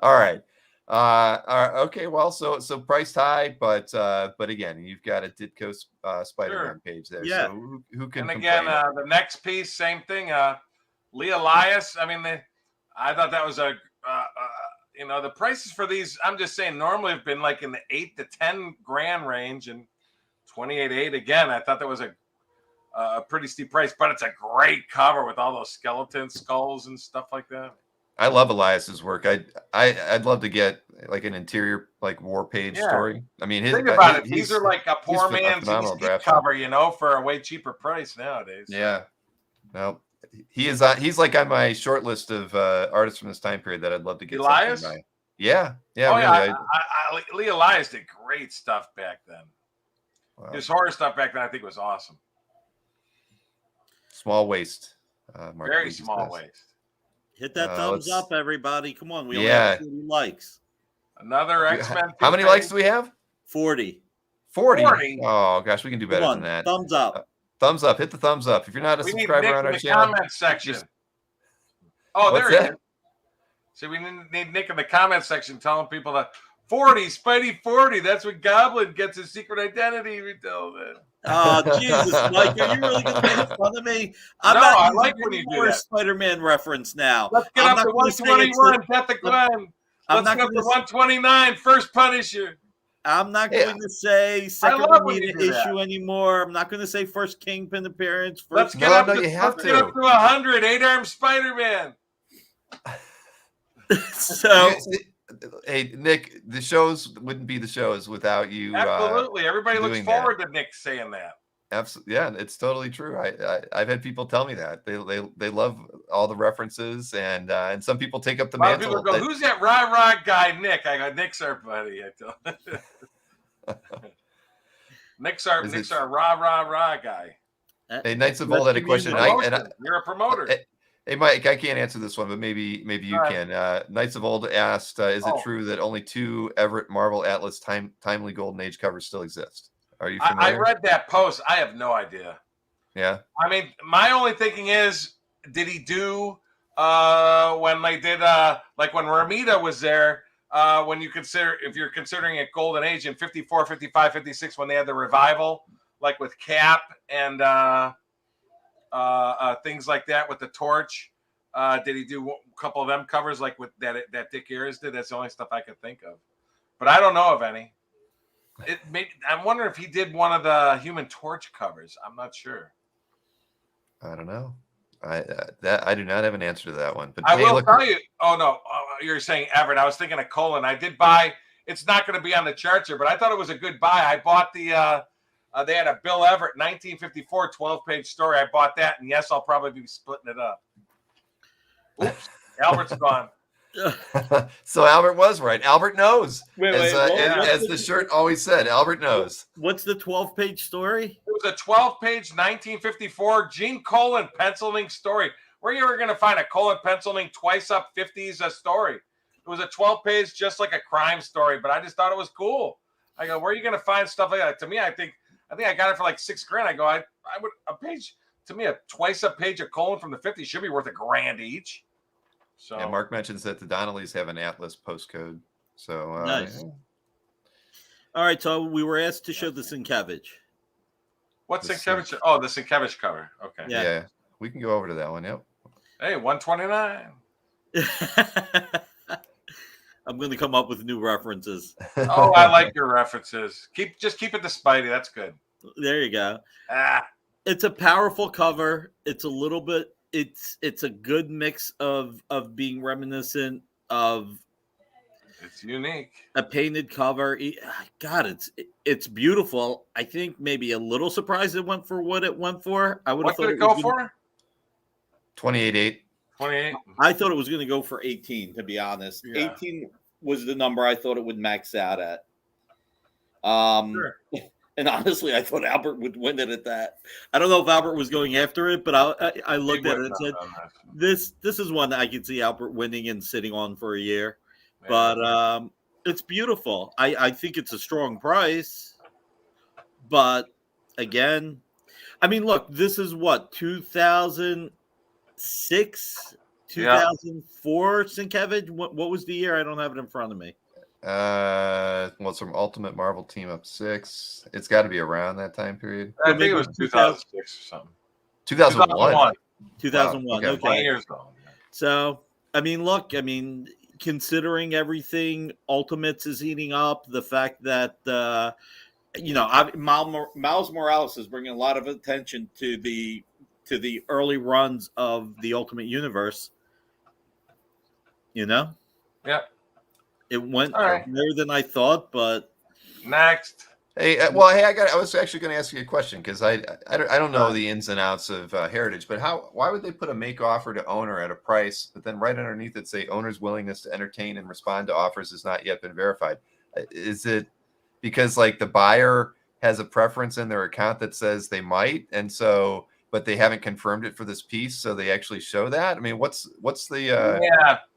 right. Okay. Well, so priced high, but again, you've got a Ditko Spider-Man page there. Yeah. So who can And again, complain? the next piece, same thing. Lee Elias. I mean, I thought that was the prices for these. I'm just saying, normally have been like in the $8,000 to $10,000 range, and 28.8 again. I thought that was a pretty steep price, but it's a great cover with all those skeleton skulls and stuff like that. I love Elias's work. I'd love to get like an interior like war page story. I mean, think about it. These are like a poor man's phenomenal EC draftsman. cover, you know, for a way cheaper price nowadays. Yeah. No, he's like on my short list of artists from this time period that I'd love to get. Elias? Something by. Yeah. Oh, really. yeah. Lee Elias did great stuff back then. Wow. His horror stuff back then, I think, was awesome. Small waist. Very small waist. Hit that thumbs up, everybody. Come on. We only Yeah. have 40 likes. Another X-Men. How many likes do we have? 40. 40. Oh, gosh. We can do better Come on, than that. thumbs up. Thumbs up. Hit the thumbs up. If you're not a We need subscriber Nick on in our the channel. comment section. Oh, What's there he that? is. So we need Nick in the comment section telling people that 40, Spidey 40. That's when Goblin gets his secret identity. We tell them. Oh, Jesus, Mike, are you really going to make fun of me? I'm No, not I using like when any you do more that. Spider-Man reference now. Let's get I'm up not to gonna say 121. Death of Glenn. I'm Let's not get up to gonna say- 129. First Punisher. I'm not going to say second love when Romita you do that. issue anymore. I'm not going to say first Kingpin appearance. Let's First get No, up no, to, you have let's get up to 100. 8-armed Spider-Man. So Hey, Nick, the shows wouldn't be the shows without you. Absolutely. Everybody looks doing forward to Nick saying that. Absolutely, yeah, it's totally true. I've had people tell me that they love all the references, and some people take up the A lot of mantle. people go, "Who's that rah guy, Nick?" I go, "Nick's our buddy." I tell Nick's our rah guy. Hey, Knights of Old had a question. You're a promoter. Hey, Mike, I can't answer this one, but maybe you can. Knights of Old asked, "Is it true that only 2 Everett Marvel Atlas Timely Golden Age covers still exist?" Are you familiar? I read that post. I have no idea. Yeah. I mean, my only thinking is, did he do when they did like when Romita was there? When you consider, if you're considering it Golden Age in 54, 55, 56, when they had the revival, like with Cap and things like that with the Torch. Did he do a couple of them covers like with that Dick Ayers did? That's the only stuff I could think of, but I don't know of any. I'm wondering if he did one of the Human Torch covers. I'm not sure. I don't know. I do not have an answer to that one. But I will tell you. Oh no, you're saying Everett. I was thinking of Conan. I did buy. It's not going to be on the charts here, but I thought it was a good buy. I bought the. They had a Bill Everett 1954 12-page story. I bought that, and yes, I'll probably be splitting it up. Oops, Albert's gone. So Albert was right. Albert knows. As the the shirt always said, Albert knows. What's the 12-page story? It was a 12-page 1954 Gene Colan penciling story. Where you were going to find a Colan penciling twice up 50s a story? It was a 12-page, just like a crime story, but I just thought it was cool. I go, where are you going to find stuff like that? To me, I think I got it for like $6,000. I go, I would a page to me a twice a page of Colan from the 50s should be worth $1,000 each. So yeah, Mark mentions that the Donnellys have an Atlas postcode. So nice. All right, so we were asked to show the Sienkiewicz. What's Sienkiewicz? Oh, the Sienkiewicz cover. Okay. Yeah, we can go over to that one. Yep. Hey, 129. I'm going to come up with new references. Oh, I like your references. Just keep it to Spidey. That's good. There you go. It's a powerful cover. It's a little bit. It's a good mix of being reminiscent of. It's unique. A painted cover. God, it's beautiful. I think maybe a little surprised it went for what it went for. I would have thought. What did it go for? 28.8. 28. I thought it was going to go for 18. To be honest, 18 was the number I thought it would max out at. Sure. And honestly, I thought Albert would win it at that. I don't know if Albert was going after it, but I looked at it and said, "This is one that I could see Albert winning and sitting on for a year." Yeah. But it's beautiful. I think it's a strong price. But again, I mean, look, this is what 2006, 2004 Sienkiewicz. What was the year? I don't have it in front of me. It's from Ultimate Marvel Team Up 6. It's got to be around that time period. I think it was 2006 or something. 2001. 2001. Wow. Okay. 20 years ago. So, I mean, look, considering everything Ultimates is eating up, the fact that, Miles Morales is bringing a lot of attention to the early runs of the Ultimate Universe. know? Yeah. It went All right. better than I thought, but Next. Hey, I was actually going to ask you a question because I don't know the ins and outs of Heritage, but why would they put a make offer to owner at a price, but then right underneath it say owner's willingness to entertain and respond to offers has not yet been verified? Is it because like the buyer has a preference in their account that says they might, and so but they haven't confirmed it for this piece, so they actually show that? I mean, what's the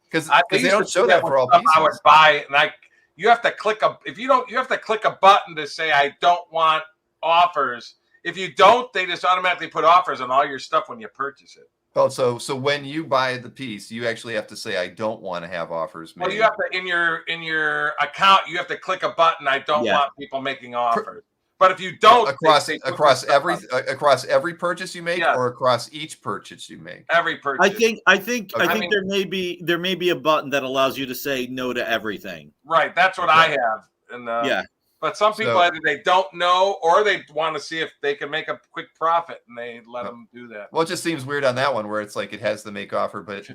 because they don't show that for all pieces. I would buy it, and you have to click you have to click a button to say I don't want offers. If you don't, they just automatically put offers on all your stuff when you purchase it. Oh, so when you buy the piece, you actually have to say I don't want to have offers made. Well, you have to in your account, you have to click a button. I don't want people making offers. But if you don't, across every purchase you make, or across each purchase you make, every purchase. I think there may be a button that allows you to say no to everything. Right, that's what I have. And but some people either they don't know or they want to see if they can make a quick profit, and they let them do that. Well, it just seems weird on that one where it's like it has the make offer, but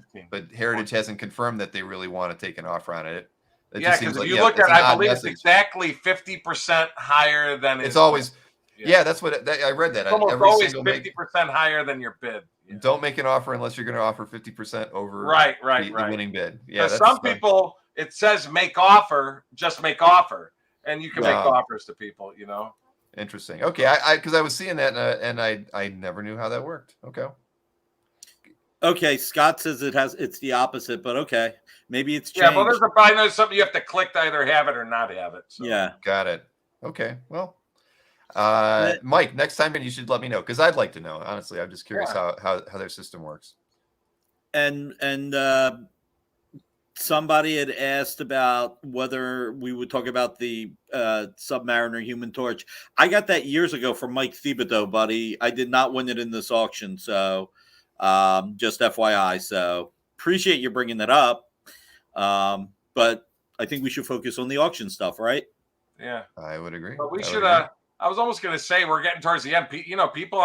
Heritage hasn't confirmed that they really want to take an offer on it. Because if you look at it, I believe it's exactly 50% higher than it's always. Yeah, that's what I read that. It's almost always 50% higher than your bid. Yeah. Don't make an offer unless you're going to offer 50% over the winning bid. Yeah, some people it says make offer, just make offer, and you can make offers to people. You know. Interesting. Okay, because I was seeing that and I never knew how that worked. Okay. Okay, Scott says it's the opposite, but okay. Maybe it's changed. Yeah, well, there's something you have to click to either have it or not have it. So. Yeah. Got it. Okay. Well, Mike, next time you should let me know because I'd like to know. Honestly, I'm just curious how their system works. And somebody had asked about whether we would talk about the Submariner Human Torch. I got that years ago from Mike Thibodeau, buddy. I did not win it in this auction, so just FYI. So appreciate you bringing that up. But I think we should focus on the auction stuff, right? Yeah, I would agree. But we should. I was almost going to say we're getting towards the end. You know, people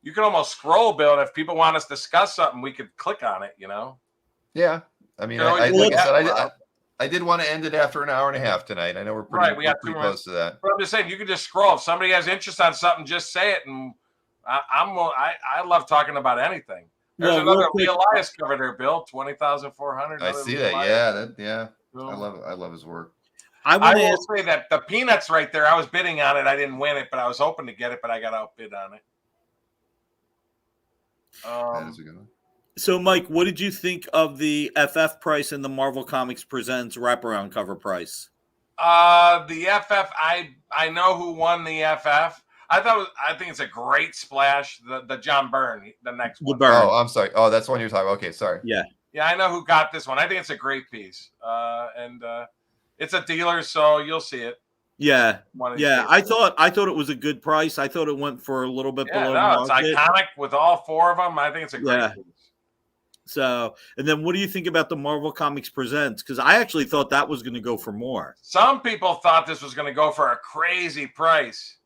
you can almost scroll, Bill. And if people want us to discuss something, we could click on it. You know. Yeah, I mean, I did want to end it after an hour and a half tonight. I know we're pretty close to that. But I'm just saying, you can just scroll. If somebody has interest on something, just say it, and I love talking about anything. There's another Lee Elias cover there, Bill. 20,400. I see that. Yeah. I love his work. I will say that the Peanuts right there. I was bidding on it. I didn't win it, but I was hoping to get it, but I got outbid on it. That is a good one. So, Mike, what did you think of the FF price and the Marvel Comics Presents wraparound cover price? The FF. I know who won the FF. I think it's a great splash. The John Byrne, the next one. Oh, I'm sorry. Oh, that's the one you're talking about. Okay, sorry. Yeah. Yeah, I know who got this one. I think it's a great piece. And it's a dealer, so you'll see it. Yeah. I thought it was a good price. I thought it went for a little bit below market. It's iconic with all four of them. I think it's a great piece. So, and then what do you think about the Marvel Comics Presents? Because I actually thought that was going to go for more. Some people thought this was going to go for a crazy price.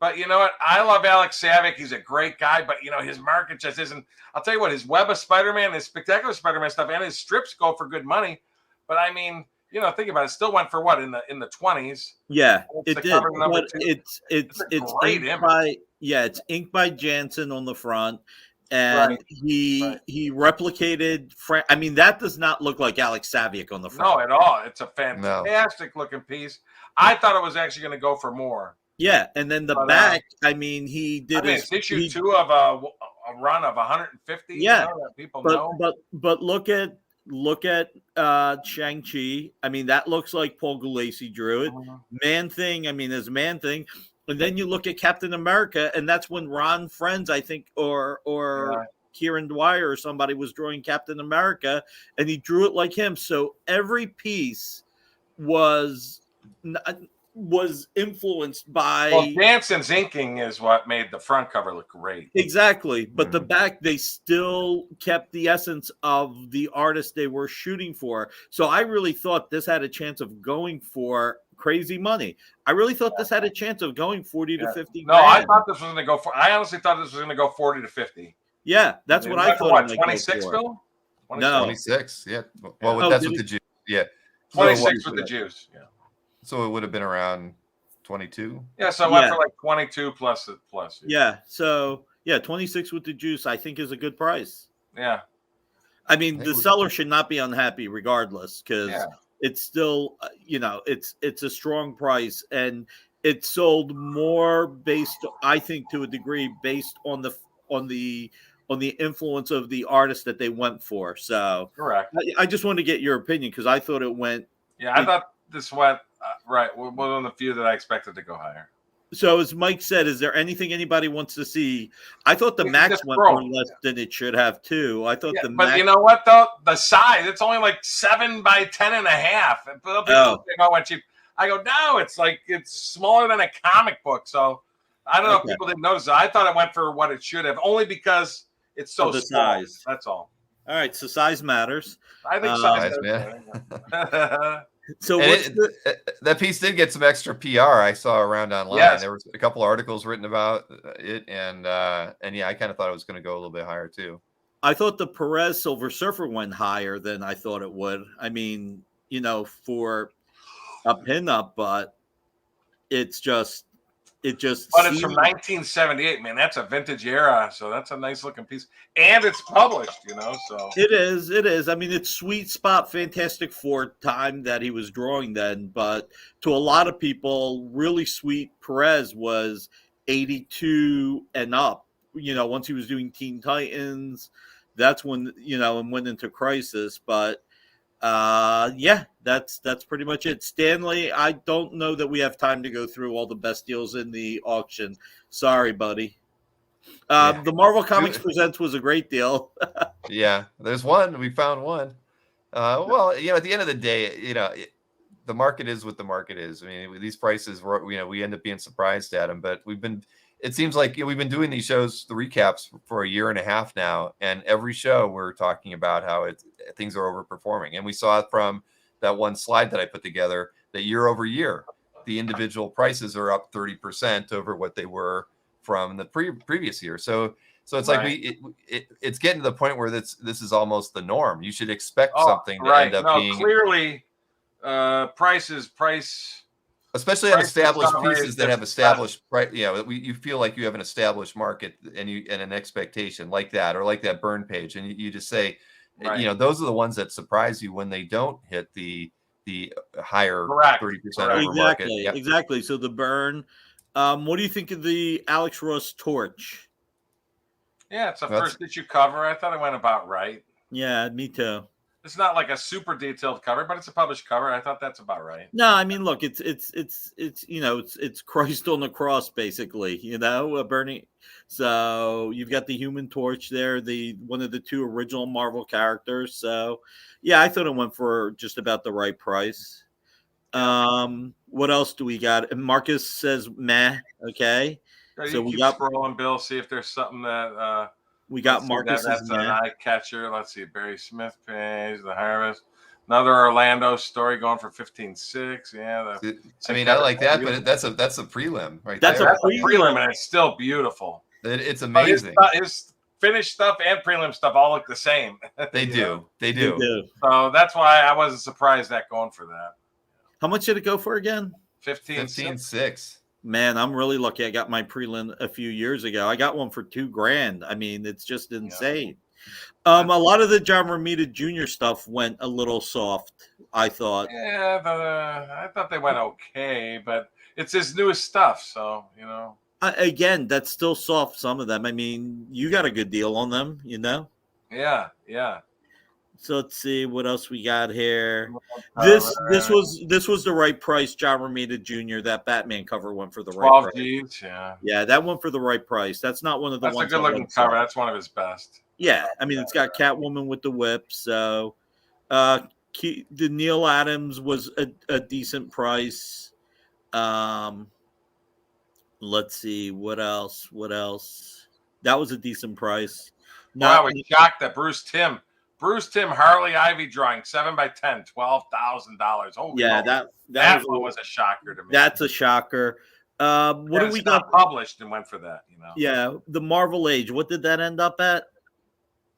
But you know what? I love Alex Savick. He's a great guy, but you know, his market just isn't. I'll tell you what, his Web of Spider-Man, his Spectacular Spider-Man stuff, and his strips go for good money. But I mean, you know, think about it. Still went for what in the 20s. Yeah, it did. But it's inked by Jansen on the front, and he replicated. I mean, that does not look like Alex Savick on the front. No, at all. It's a fantastic looking piece. I thought it was actually going to go for more. Yeah, and then the back. I mean, he did. It's issue 2 of a run of 150. Yeah, that people know. But look at Shang-Chi. I mean, that looks like Paul Gulacy drew it. Man-Thing. I mean, there's Man-Thing, and then you look at Captain America, and that's when Ron Friends, I think, or Kieran Dwyer or somebody was drawing Captain America, and he drew it like him. So every piece was influenced by. Well, Jansen's inking is what made the front cover look great. Exactly, but the back, they still kept the essence of the artist they were shooting for. So I really thought this had a chance of going for crazy money. I really thought this had a chance of going 40 to 50. No, I thought this was going to go for. I honestly thought this was going to go 40 to 50. Yeah, that's what I thought. What, 26, Bill? No. 26. Yeah. Well, Oh, that's did what he- the Jews. Yeah. 26 with the Jews. Yeah. So it would have been around 22. Yeah. So I went Yeah. for like 22 plus. Yeah. So 26 with the juice, I think, is a good price. Yeah. I mean, the seller should not be unhappy regardless, because Yeah. it's still, it's a strong price, and it sold more based, I think, to a degree, based on the influence of the artist that they went for. So Correct. I just wanted to get your opinion, because I thought it went. Yeah, I thought this went right. One of the few that I expected to go higher. So as Mike said, is there anything anybody wants to see? I thought the We can Max just went throw for less than it should have too. I thought Yeah, the but Max. you know what though? The size, it's only like 7 by 10 and a half. And people think I went cheap. I go, no, it's smaller than a comic book. So I don't know if people didn't notice it. I thought it went for what it should have, only because it's so Of the small. size. That's all. All right, so size matters. I think size man. does. So that piece did get some extra PR I saw around online. Yes. There was a couple articles written about it, and yeah, I kind of thought it was going to go a little bit higher too. I thought the Perez Silver Surfer went higher than I thought it would. I mean, for a pinup, but it just. But it's from 1978, man. That's a vintage era, so that's a nice looking piece, and it's published, So It is. I mean, it's sweet spot Fantastic Four time that he was drawing then, but to a lot of people, really sweet Perez was 82 and up. Once he was doing Teen Titans, that's when and went into Crisis. But that's pretty much it. Stanley, I don't know that we have time to go through all the best deals in the auction. Sorry, buddy. The Marvel Comics Presents was a great deal. Yeah, there's one. We found one. Well, at the end of the day, the market is what the market is. I mean, these prices, we end up being surprised at them, but it seems like we've been doing these shows, the recaps, for a year and a half now, and every show we're talking about how things are overperforming. And we saw it from that one slide that I put together that year over year, the individual prices are up 30% over what they were from the previous year. So it's Right. like it's getting to the point where this is almost the norm. You should expect something to end up being clearly price. Especially on Price established discovery pieces is that have just established, right? You feel like you have an established market and an expectation like that, or like that burn page, and you just say, Right. those are the ones that surprise you when they don't hit the higher Correct. 30% over market. Yep. Exactly. So the burn. What do you think of the Alex Ross Torch? Yeah, it's a first issue cover. I thought it went about right. Yeah, me too. It's not like a super detailed cover, but it's a published cover. I thought that's about right. No, I mean, look, it's Christ on the cross, basically, burning. So you've got the Human Torch there, one of the two original Marvel characters. So yeah, I thought it went for just about the right price. What else do we got? And Marcus says meh. Okay, So we got scrolling, Bill. See if there's something that we got. Marcus. That's an eye catcher. Let's see, Barry Smith page, The Harvest, another Orlando story going for 15.6. Yeah, I mean, I like that, but that's a prelim, right? That's there. a prelim, and it's still beautiful. It's amazing. His finished stuff and prelim stuff all look the same. They do. So that's why I wasn't surprised at going for that. How much did it go for again? 15.6. Man, I'm really lucky. I got my prelim a few years ago. I got one for $2,000. I mean, it's just insane. A lot of the John Romita Jr. stuff went a little soft, I thought. Yeah, I thought they went okay, but it's his newest stuff, so again, that's still soft. Some of them. I mean, you got a good deal on them, Yeah. So let's see what else we got here. This was the right price. John Romita Jr. That Batman cover went for the right 12 price. G's, yeah. That went for the right price. That's not one of the That's ones. That's a good looking cover. That's one of his best. Yeah, I mean, it's got Catwoman with the whip. So, the Neil Addams was a decent price. Let's see what else. That was a decent price. Wow, we shocked that Bruce Timm, Harley Ivy drawing 7 by 10, $12,000. Oh yeah, that one was a shocker to me. That's a shocker. What do we got published and went for that? Yeah, the Marvel Age. What did that end up at?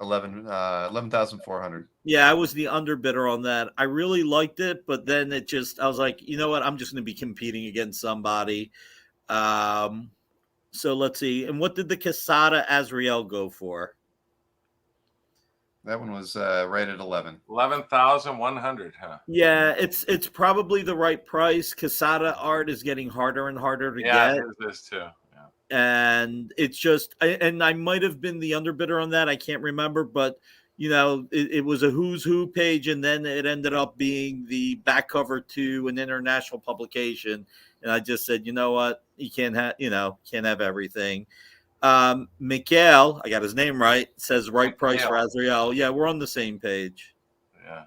11,400. Yeah, I was the underbidder on that. I really liked it, but then I was like, you know what? I'm just going to be competing against somebody. So let's see. And what did the Quesada Azrael go for? That one was right at 11,100, huh? Yeah, it's probably the right price. Quesada art is getting harder and harder to Yeah, get. it is too. Yeah. And it's just, and I might have been the underbidder on that. I can't remember, but it was a who's who page, and then it ended up being the back cover to an international publication. And I just said, you know what, you can't have everything. Mikhail, I got his name right, says right price for Azrael. Yeah, we're on the same page. Yeah.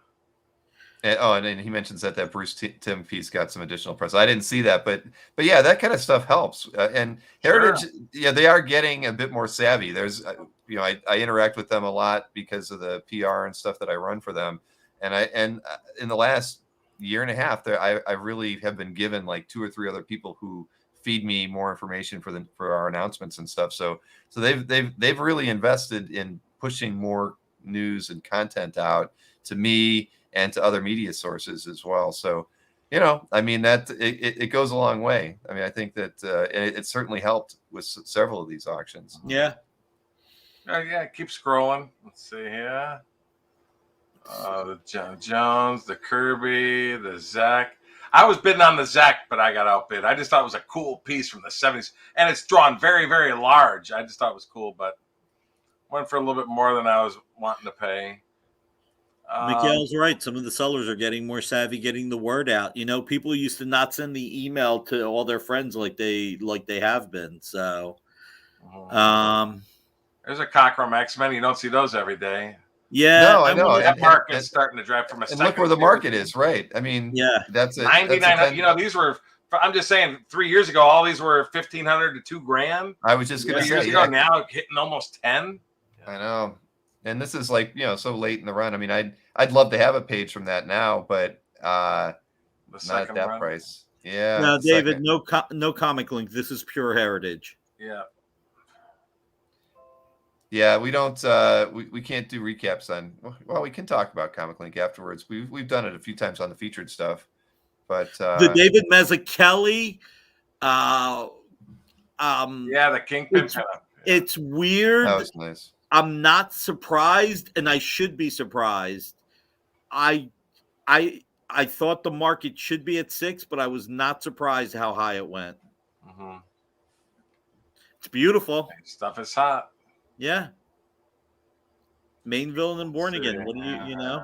And then he mentions that Bruce Timm piece got some additional press. I didn't see that, but yeah, that kind of stuff helps. And Heritage, yeah, they are getting a bit more savvy. There's, I interact with them a lot because of the PR and stuff that I run for them. And in the last year and a half, I really have been given like 2 or 3 other people who feed me more information for our announcements and stuff. So they've really invested in pushing more news and content out to me and to other media sources as well. So, I mean, that it goes a long way. I mean, I think that it certainly helped with several of these auctions. Yeah. Yeah, keep scrolling. Let's see here. The John Jones, the Kirby, the Zach. I was bidding on the Zach, but I got outbid. I just thought it was a cool piece from the 70s. And it's drawn very, very large. I just thought it was cool, but went for a little bit more than I was wanting to pay. Miguel's right. Some of the sellers are getting more savvy, getting the word out. People used to not send the email to all their friends like they have been. So, there's a Cockrum X-Men. You don't see those every day. Yeah, no, I know. That market's starting to drive from a. And look where the market is, right? I mean, yeah, that's it. 9,900. These were. I'm just saying, 3 years ago, all these were 1,500 to $2,000. I was just going to say, years ago, now hitting almost 10. I know. And this is like, so late in the run. I mean, I'd love to have a page from that now, but not at that price. Yeah. No, David, no comic link. This is pure heritage. Yeah. Yeah, we don't. We can't do recaps on. Well, we can talk about Comic Link afterwards. We've done it a few times on the featured stuff, but the David Mazzucchelli. Yeah, the Kingpin. It's weird. That was nice. I'm not surprised, and I should be surprised. I thought the market should be at 6, but I was not surprised how high it went. Mm-hmm. It's beautiful. Stuff is hot. Yeah. Main villain and Born Again. What do you?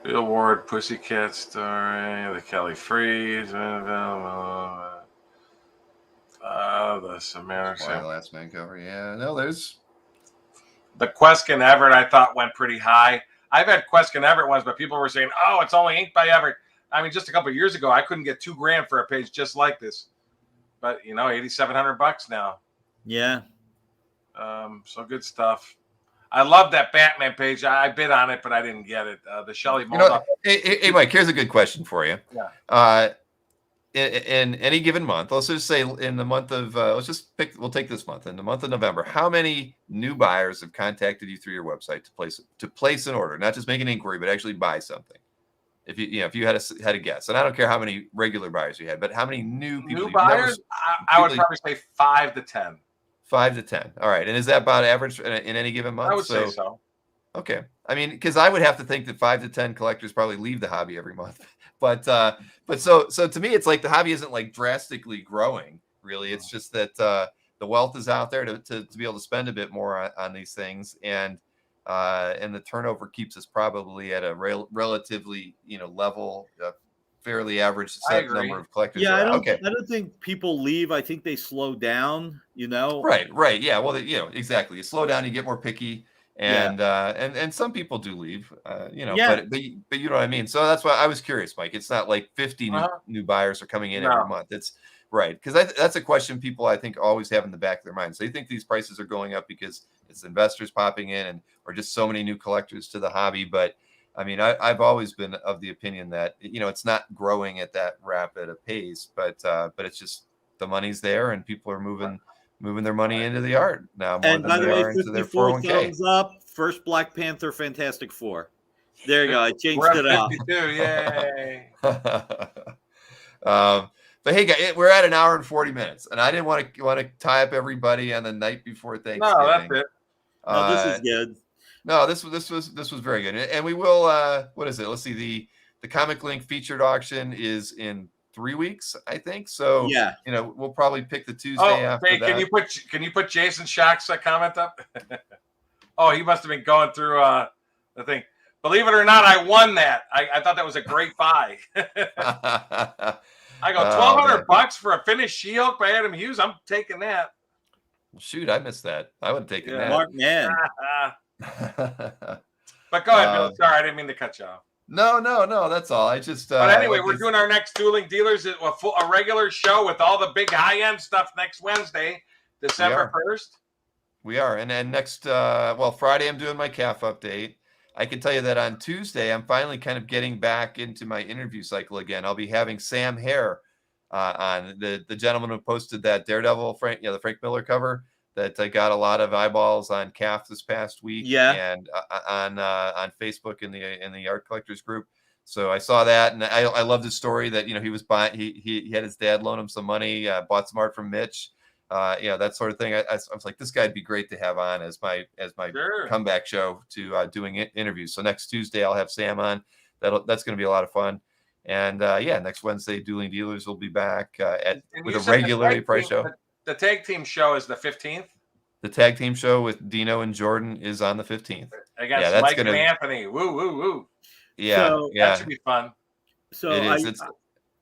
Bill Ward, Pussycat Story, the Kelly Freeze, the Samaritan. Last man cover. Yeah, no, there's the Queskin Everett. I thought went pretty high. I've had Queskin Everett ones, but people were saying, "Oh, it's only inked by Everett." I mean, just a couple of years ago, I couldn't get $2,000 for a page just like this, but $8,700 now. Yeah. So good stuff. I love that Batman page. I bid on it, but I didn't get it. The Shelley Muldock. Hey, Mike, here's a good question for you. Yeah. In any given month, let's just say in the month of, we'll take this month. In the month of November, how many new buyers have contacted you through your website to place an order? Not just make an inquiry, but actually buy something. If you had a guess, and I don't care how many regular buyers you had, but how many new people? New buyers? I would probably say 5 to 10. 5 to 10. All right. And is that about average in any given month? I would say so. Okay. I mean, because I would have to think that 5 to 10 collectors probably leave the hobby every month. But so to me, it's like the hobby isn't like drastically growing, really. It's just that the wealth is out there to be able to spend a bit more on these things. And the turnover keeps us probably at a relatively, level, fairly average set number of collectors. Yeah, I don't think people leave. I think they slow down, Right. Yeah. Well, exactly. You slow down, you get more picky, and some people do leave, but you know what I mean? So that's why I was curious, Mike. It's not like 50 new buyers are coming in every month. It's right. Because that's a question people, I think, always have in the back of their minds. They think these prices are going up because it's investors popping in or just so many new collectors to the hobby. But I mean, I've always been of the opinion that, it's not growing at that rapid a pace, but it's just the money's there and people are moving moving their money into the art now more And than by the they way, are into their 54 401k. thumbs up. First Black Panther Fantastic Four. There you go. I changed We're it at up. 52. Yay. But hey, guys, we're at an hour and 40 minutes, and I didn't want to tie up everybody on the night before Thanksgiving. No, that's it. No, this is good. No, this was very good, and we will. What is it? Let's see. The Comic Link featured auction is in 3 weeks, I think. So Yeah, we'll probably pick the Tuesday after hey, that. can you put Jason Shock's comment up? Oh, he must have been going through the thing. Believe it or not, I won that. I thought that was a great buy. I go $1,200 for a finished She-Hulk by Adam Hughes. I'm taking that. Shoot, I missed that. I would have taken that. Mark man. But go ahead, Bill. Sorry, I didn't mean to cut you off. No, that's all. I just. But anyway, we're doing our next Dueling Dealers, a regular show with all the big high-end stuff next Wednesday, December 1st. We are, and then next, Friday I'm doing my calf update. I can tell you that on Tuesday I'm finally kind of getting back into my interview cycle again. I'll be having Sam Hare on, the gentleman who posted that Daredevil the Frank Miller cover that got a lot of eyeballs on calf this past week. Yeah, and on Facebook in the art collectors group. So I saw that, and I loved his story that he was buying. He had his dad loan him some money, bought some art from Mitch. That sort of thing. I was like, this guy'd be great to have on as my Sure. comeback show to doing interviews. So next Tuesday I'll have Sam on. That's going to be a lot of fun. And next Wednesday Dueling Dealers will be back with a regular price show. The tag team show is the 15th. The tag team show with Dino and Jordan is on the 15th. Against Mike and Anthony. Woo, woo, woo. Yeah, So, that should be fun. So it is.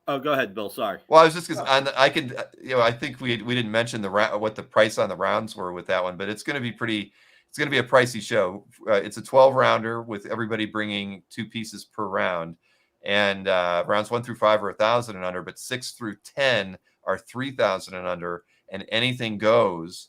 Oh, go ahead, Bill. Sorry. Well, I was just because I could, I think we didn't mention what the price on the rounds were with that one, but it's going to be pretty. It's going to be a pricey show. It's a 12 rounder with everybody bringing 2 pieces per round, and rounds 1 through 5 are 1,000 and under, but 6 through 10 are 3,000 and under, and anything goes,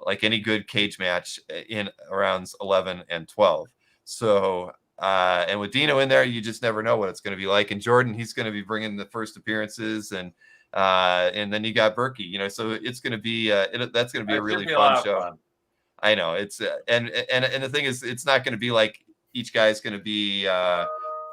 like any good cage match in rounds 11 and 12. So. And with Dino in there, you just never know what it's going to be like. And Jordan, he's going to be bringing the first appearances, and then you got Burkey. So it's going to be that's going to be a really fun show. Fun. I know it's and the thing is, it's not going to be like each guy's going to be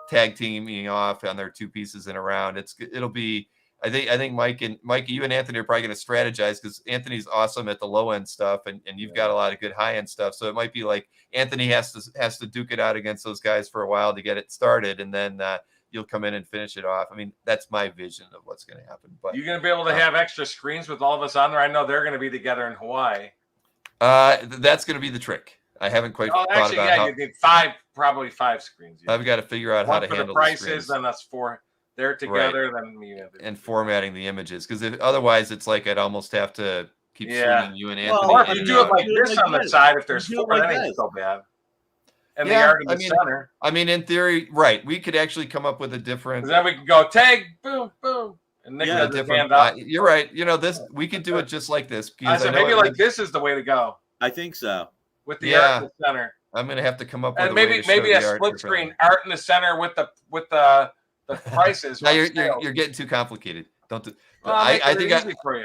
tag teaming off on their 2 pieces in a round. It'll be. I think Mike, you and Anthony are probably going to strategize, because Anthony's awesome at the low end stuff, and you've got a lot of good high end stuff. So it might be like Anthony has to duke it out against those guys for a while to get it started, and then you'll come in and finish it off. I mean, that's my vision of what's going to happen. But you're going to be able to have extra screens with all of us on there. I know they're going to be together in Hawaii. That's going to be the trick. I haven't quite thought about how. You need probably 5 screens. I've got to figure out how to handle the prices, the screens. Then that's 4. They're together, then and formatting the images, because otherwise it's like I'd almost have to keep swinging you and Anthony. Or if you do it like this on the side, if there's 4, that ain't so bad. And the art in the center. I mean, in theory, right? We could actually come up with a different. Then we can go tag, boom, boom, and Nick does his hand up. You're right. This we could do it just like this. I said maybe like this is the way to go. I think so. With the art in the center. I'm gonna have to come up with and maybe a split screen art in the center with the prices. Now you're getting too complicated. Don't do. Well, I think easy for you.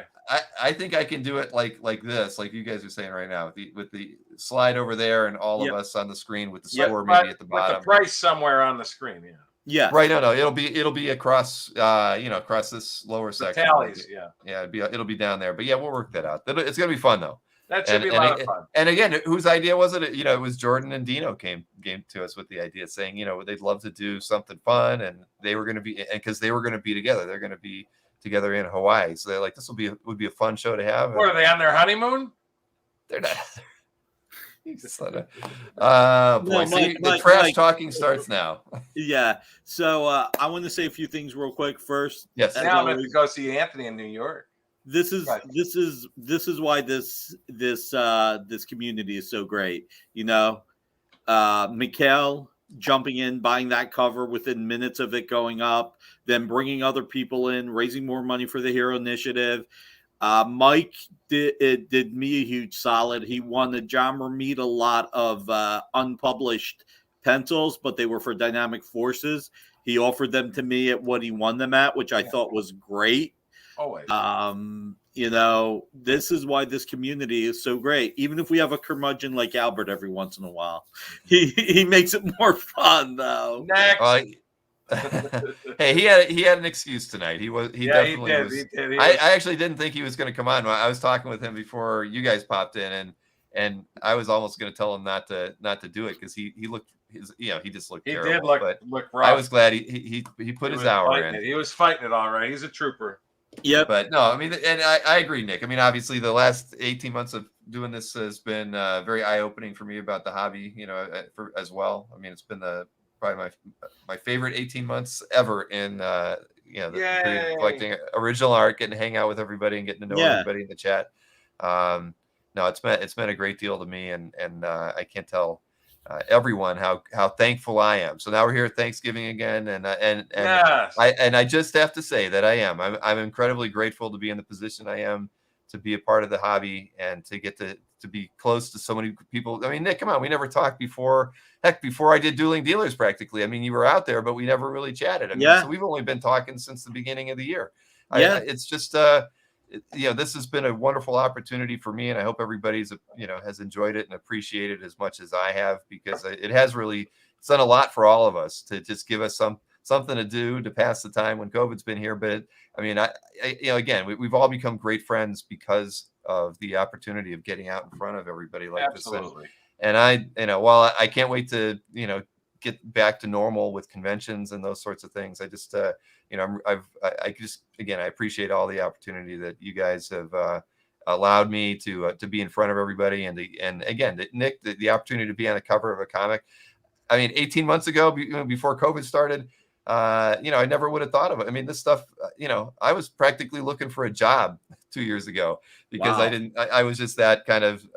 I think I can do it like this, like you guys are saying right now, with the slide over there and all of us on the screen with the score maybe at the bottom. With the price somewhere on the screen. Yeah. Right. No. It'll be across across this lower section. Tallies. Yeah. It'll be down there. But yeah, we'll work that out. It's gonna be fun though. That should be a lot of fun. And again, whose idea was it? It was Jordan and Dino came to us with the idea, saying, they'd love to do something fun, and they were going to be, and because they were going to be together, they're going to be together in Hawaii. So they're like, this would be a fun show to have. What, are they on their honeymoon? They're not. The trash talking starts now. Yeah. So I want to say a few things real quick first. Yes. Now I'm going to go see Anthony in New York. This is why this community is so great. Mikhail jumping in, buying that cover within minutes of it going up, then bringing other people in, raising more money for the Hero Initiative. Mike did me a huge solid. He won the John Romita lot of unpublished pencils, but they were for Dynamic Forces. He offered them to me at what he won them at, which I thought was great. Always. You know, this is why this community is so great. Even if we have a curmudgeon like Albert every once in a while, he makes it more fun though. Next. Hey, he had an excuse tonight. He definitely did. was. He did. I actually didn't think he was going to come on. I was talking with him before you guys popped in, and I was almost going to tell him not to do it because he looked he just looked terrible. Did look rough. I was glad he put his hour in. He was fighting it all right. He's a trooper. Yeah, but no, I mean, and I agree, Nick. I mean, obviously, the last 18 months of doing this has been very eye-opening for me about the hobby, as well. I mean, it's been probably my favorite 18 months ever in the period of collecting original art, getting to hang out with everybody and getting to know everybody in the chat. No, it's been a great deal to me, and I can't tell everyone how thankful I am. So now we're here at Thanksgiving again, and yes. I just have to say that I'm incredibly grateful to be in the position I am, to be a part of the hobby, and to get to be close to so many people. I mean, Nick, come on, we never talked before. Heck, before I did Dueling Dealers, practically. I mean, you were out there, but we never really chatted. I mean, so we've only been talking since the beginning of the year. It's just this has been a wonderful opportunity for me, and I hope everybody's has enjoyed it and appreciated it as much as I have, because it's done a lot for all of us to just give us something to do to pass the time when COVID's been here. But I mean, again, we've all become great friends because of the opportunity of getting out in front of everybody like Absolutely. this. And while I can't wait to get back to normal with conventions and those sorts of things, I just I appreciate all the opportunity that you guys have allowed me to be in front of everybody, and again, Nick, the opportunity to be on the cover of a comic. I mean, 18 months ago, before COVID started, I never would have thought of it. I mean, this stuff, I was practically looking for a job 2 years ago because I was just that kind of,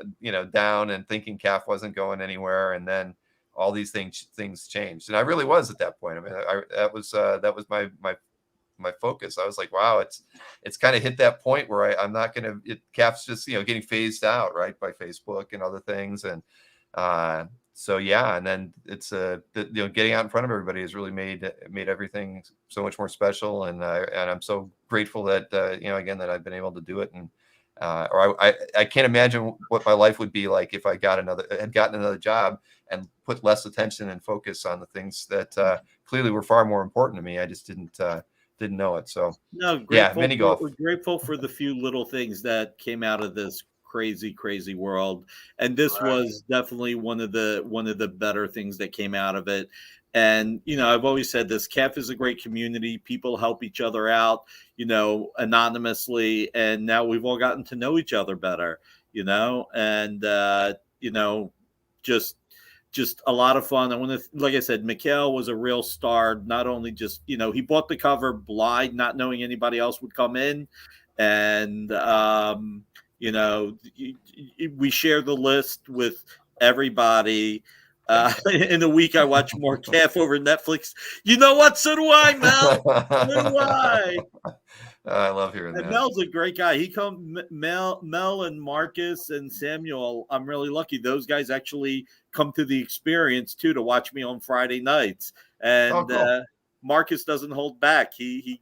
down and thinking CAF wasn't going anywhere. And then all these things changed. And I really was at that point. I mean, that was my focus. I was like, wow, it's kind of hit that point where I'm not going to, CAF's just, getting phased out, right, by Facebook and other things. And, so yeah, and then it's getting out in front of everybody has really made everything so much more special, and I'm so grateful that again that I've been able to do it, and I can't imagine what my life would be like if I had gotten another job and put less attention and focus on the things that clearly were far more important to me. I just didn't know it. So mini golf. We're grateful for the few little things that came out of this crazy world, and this was definitely one of the better things that came out of it. And I've always said this, CAF is a great community. People help each other out, anonymously, and now we've all gotten to know each other better, and just a lot of fun. I want to, like I said, Mikhail was a real star. Not only just he bought the cover blind, not knowing anybody else would come in, and we share the list with everybody. In a week, I watch more CAF over Netflix. You know what? So do I, Mel. So do I. I love hearing that. Mel's a great guy. Mel and Marcus and Samuel. I'm really lucky. Those guys actually come to the experience too to watch me on Friday nights. And cool. Marcus doesn't hold back. He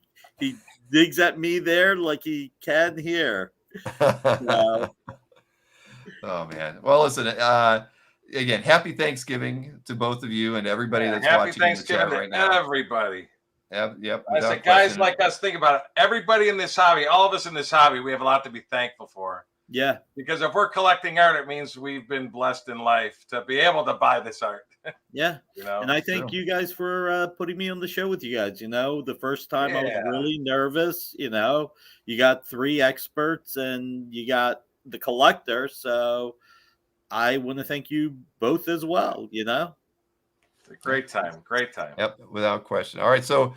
digs at me there like he can here. Oh man. Well, listen, again, happy Thanksgiving to both of you and everybody that's watching in the chat right now. Everybody. Yep. I said, guys like us, think about it. Everybody in this hobby, all of us in this hobby, we have a lot to be thankful for. Yeah. Because if we're collecting art, it means we've been blessed in life to be able to buy this art. Yeah. And I thank you guys for putting me on the show with you guys. The first time I was really nervous. You got 3 experts and you got the collector. So I want to thank you both as well. Great time. Yep, without question. All right, so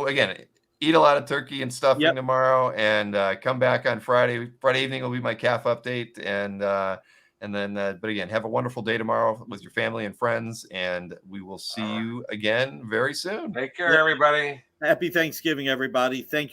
again, eat a lot of turkey and stuffing tomorrow, and come back on Friday. Friday evening will be my CAF update, and then but again, have a wonderful day tomorrow with your family and friends, and we will see you again very soon. Take care, everybody. Happy Thanksgiving, everybody. Thank you.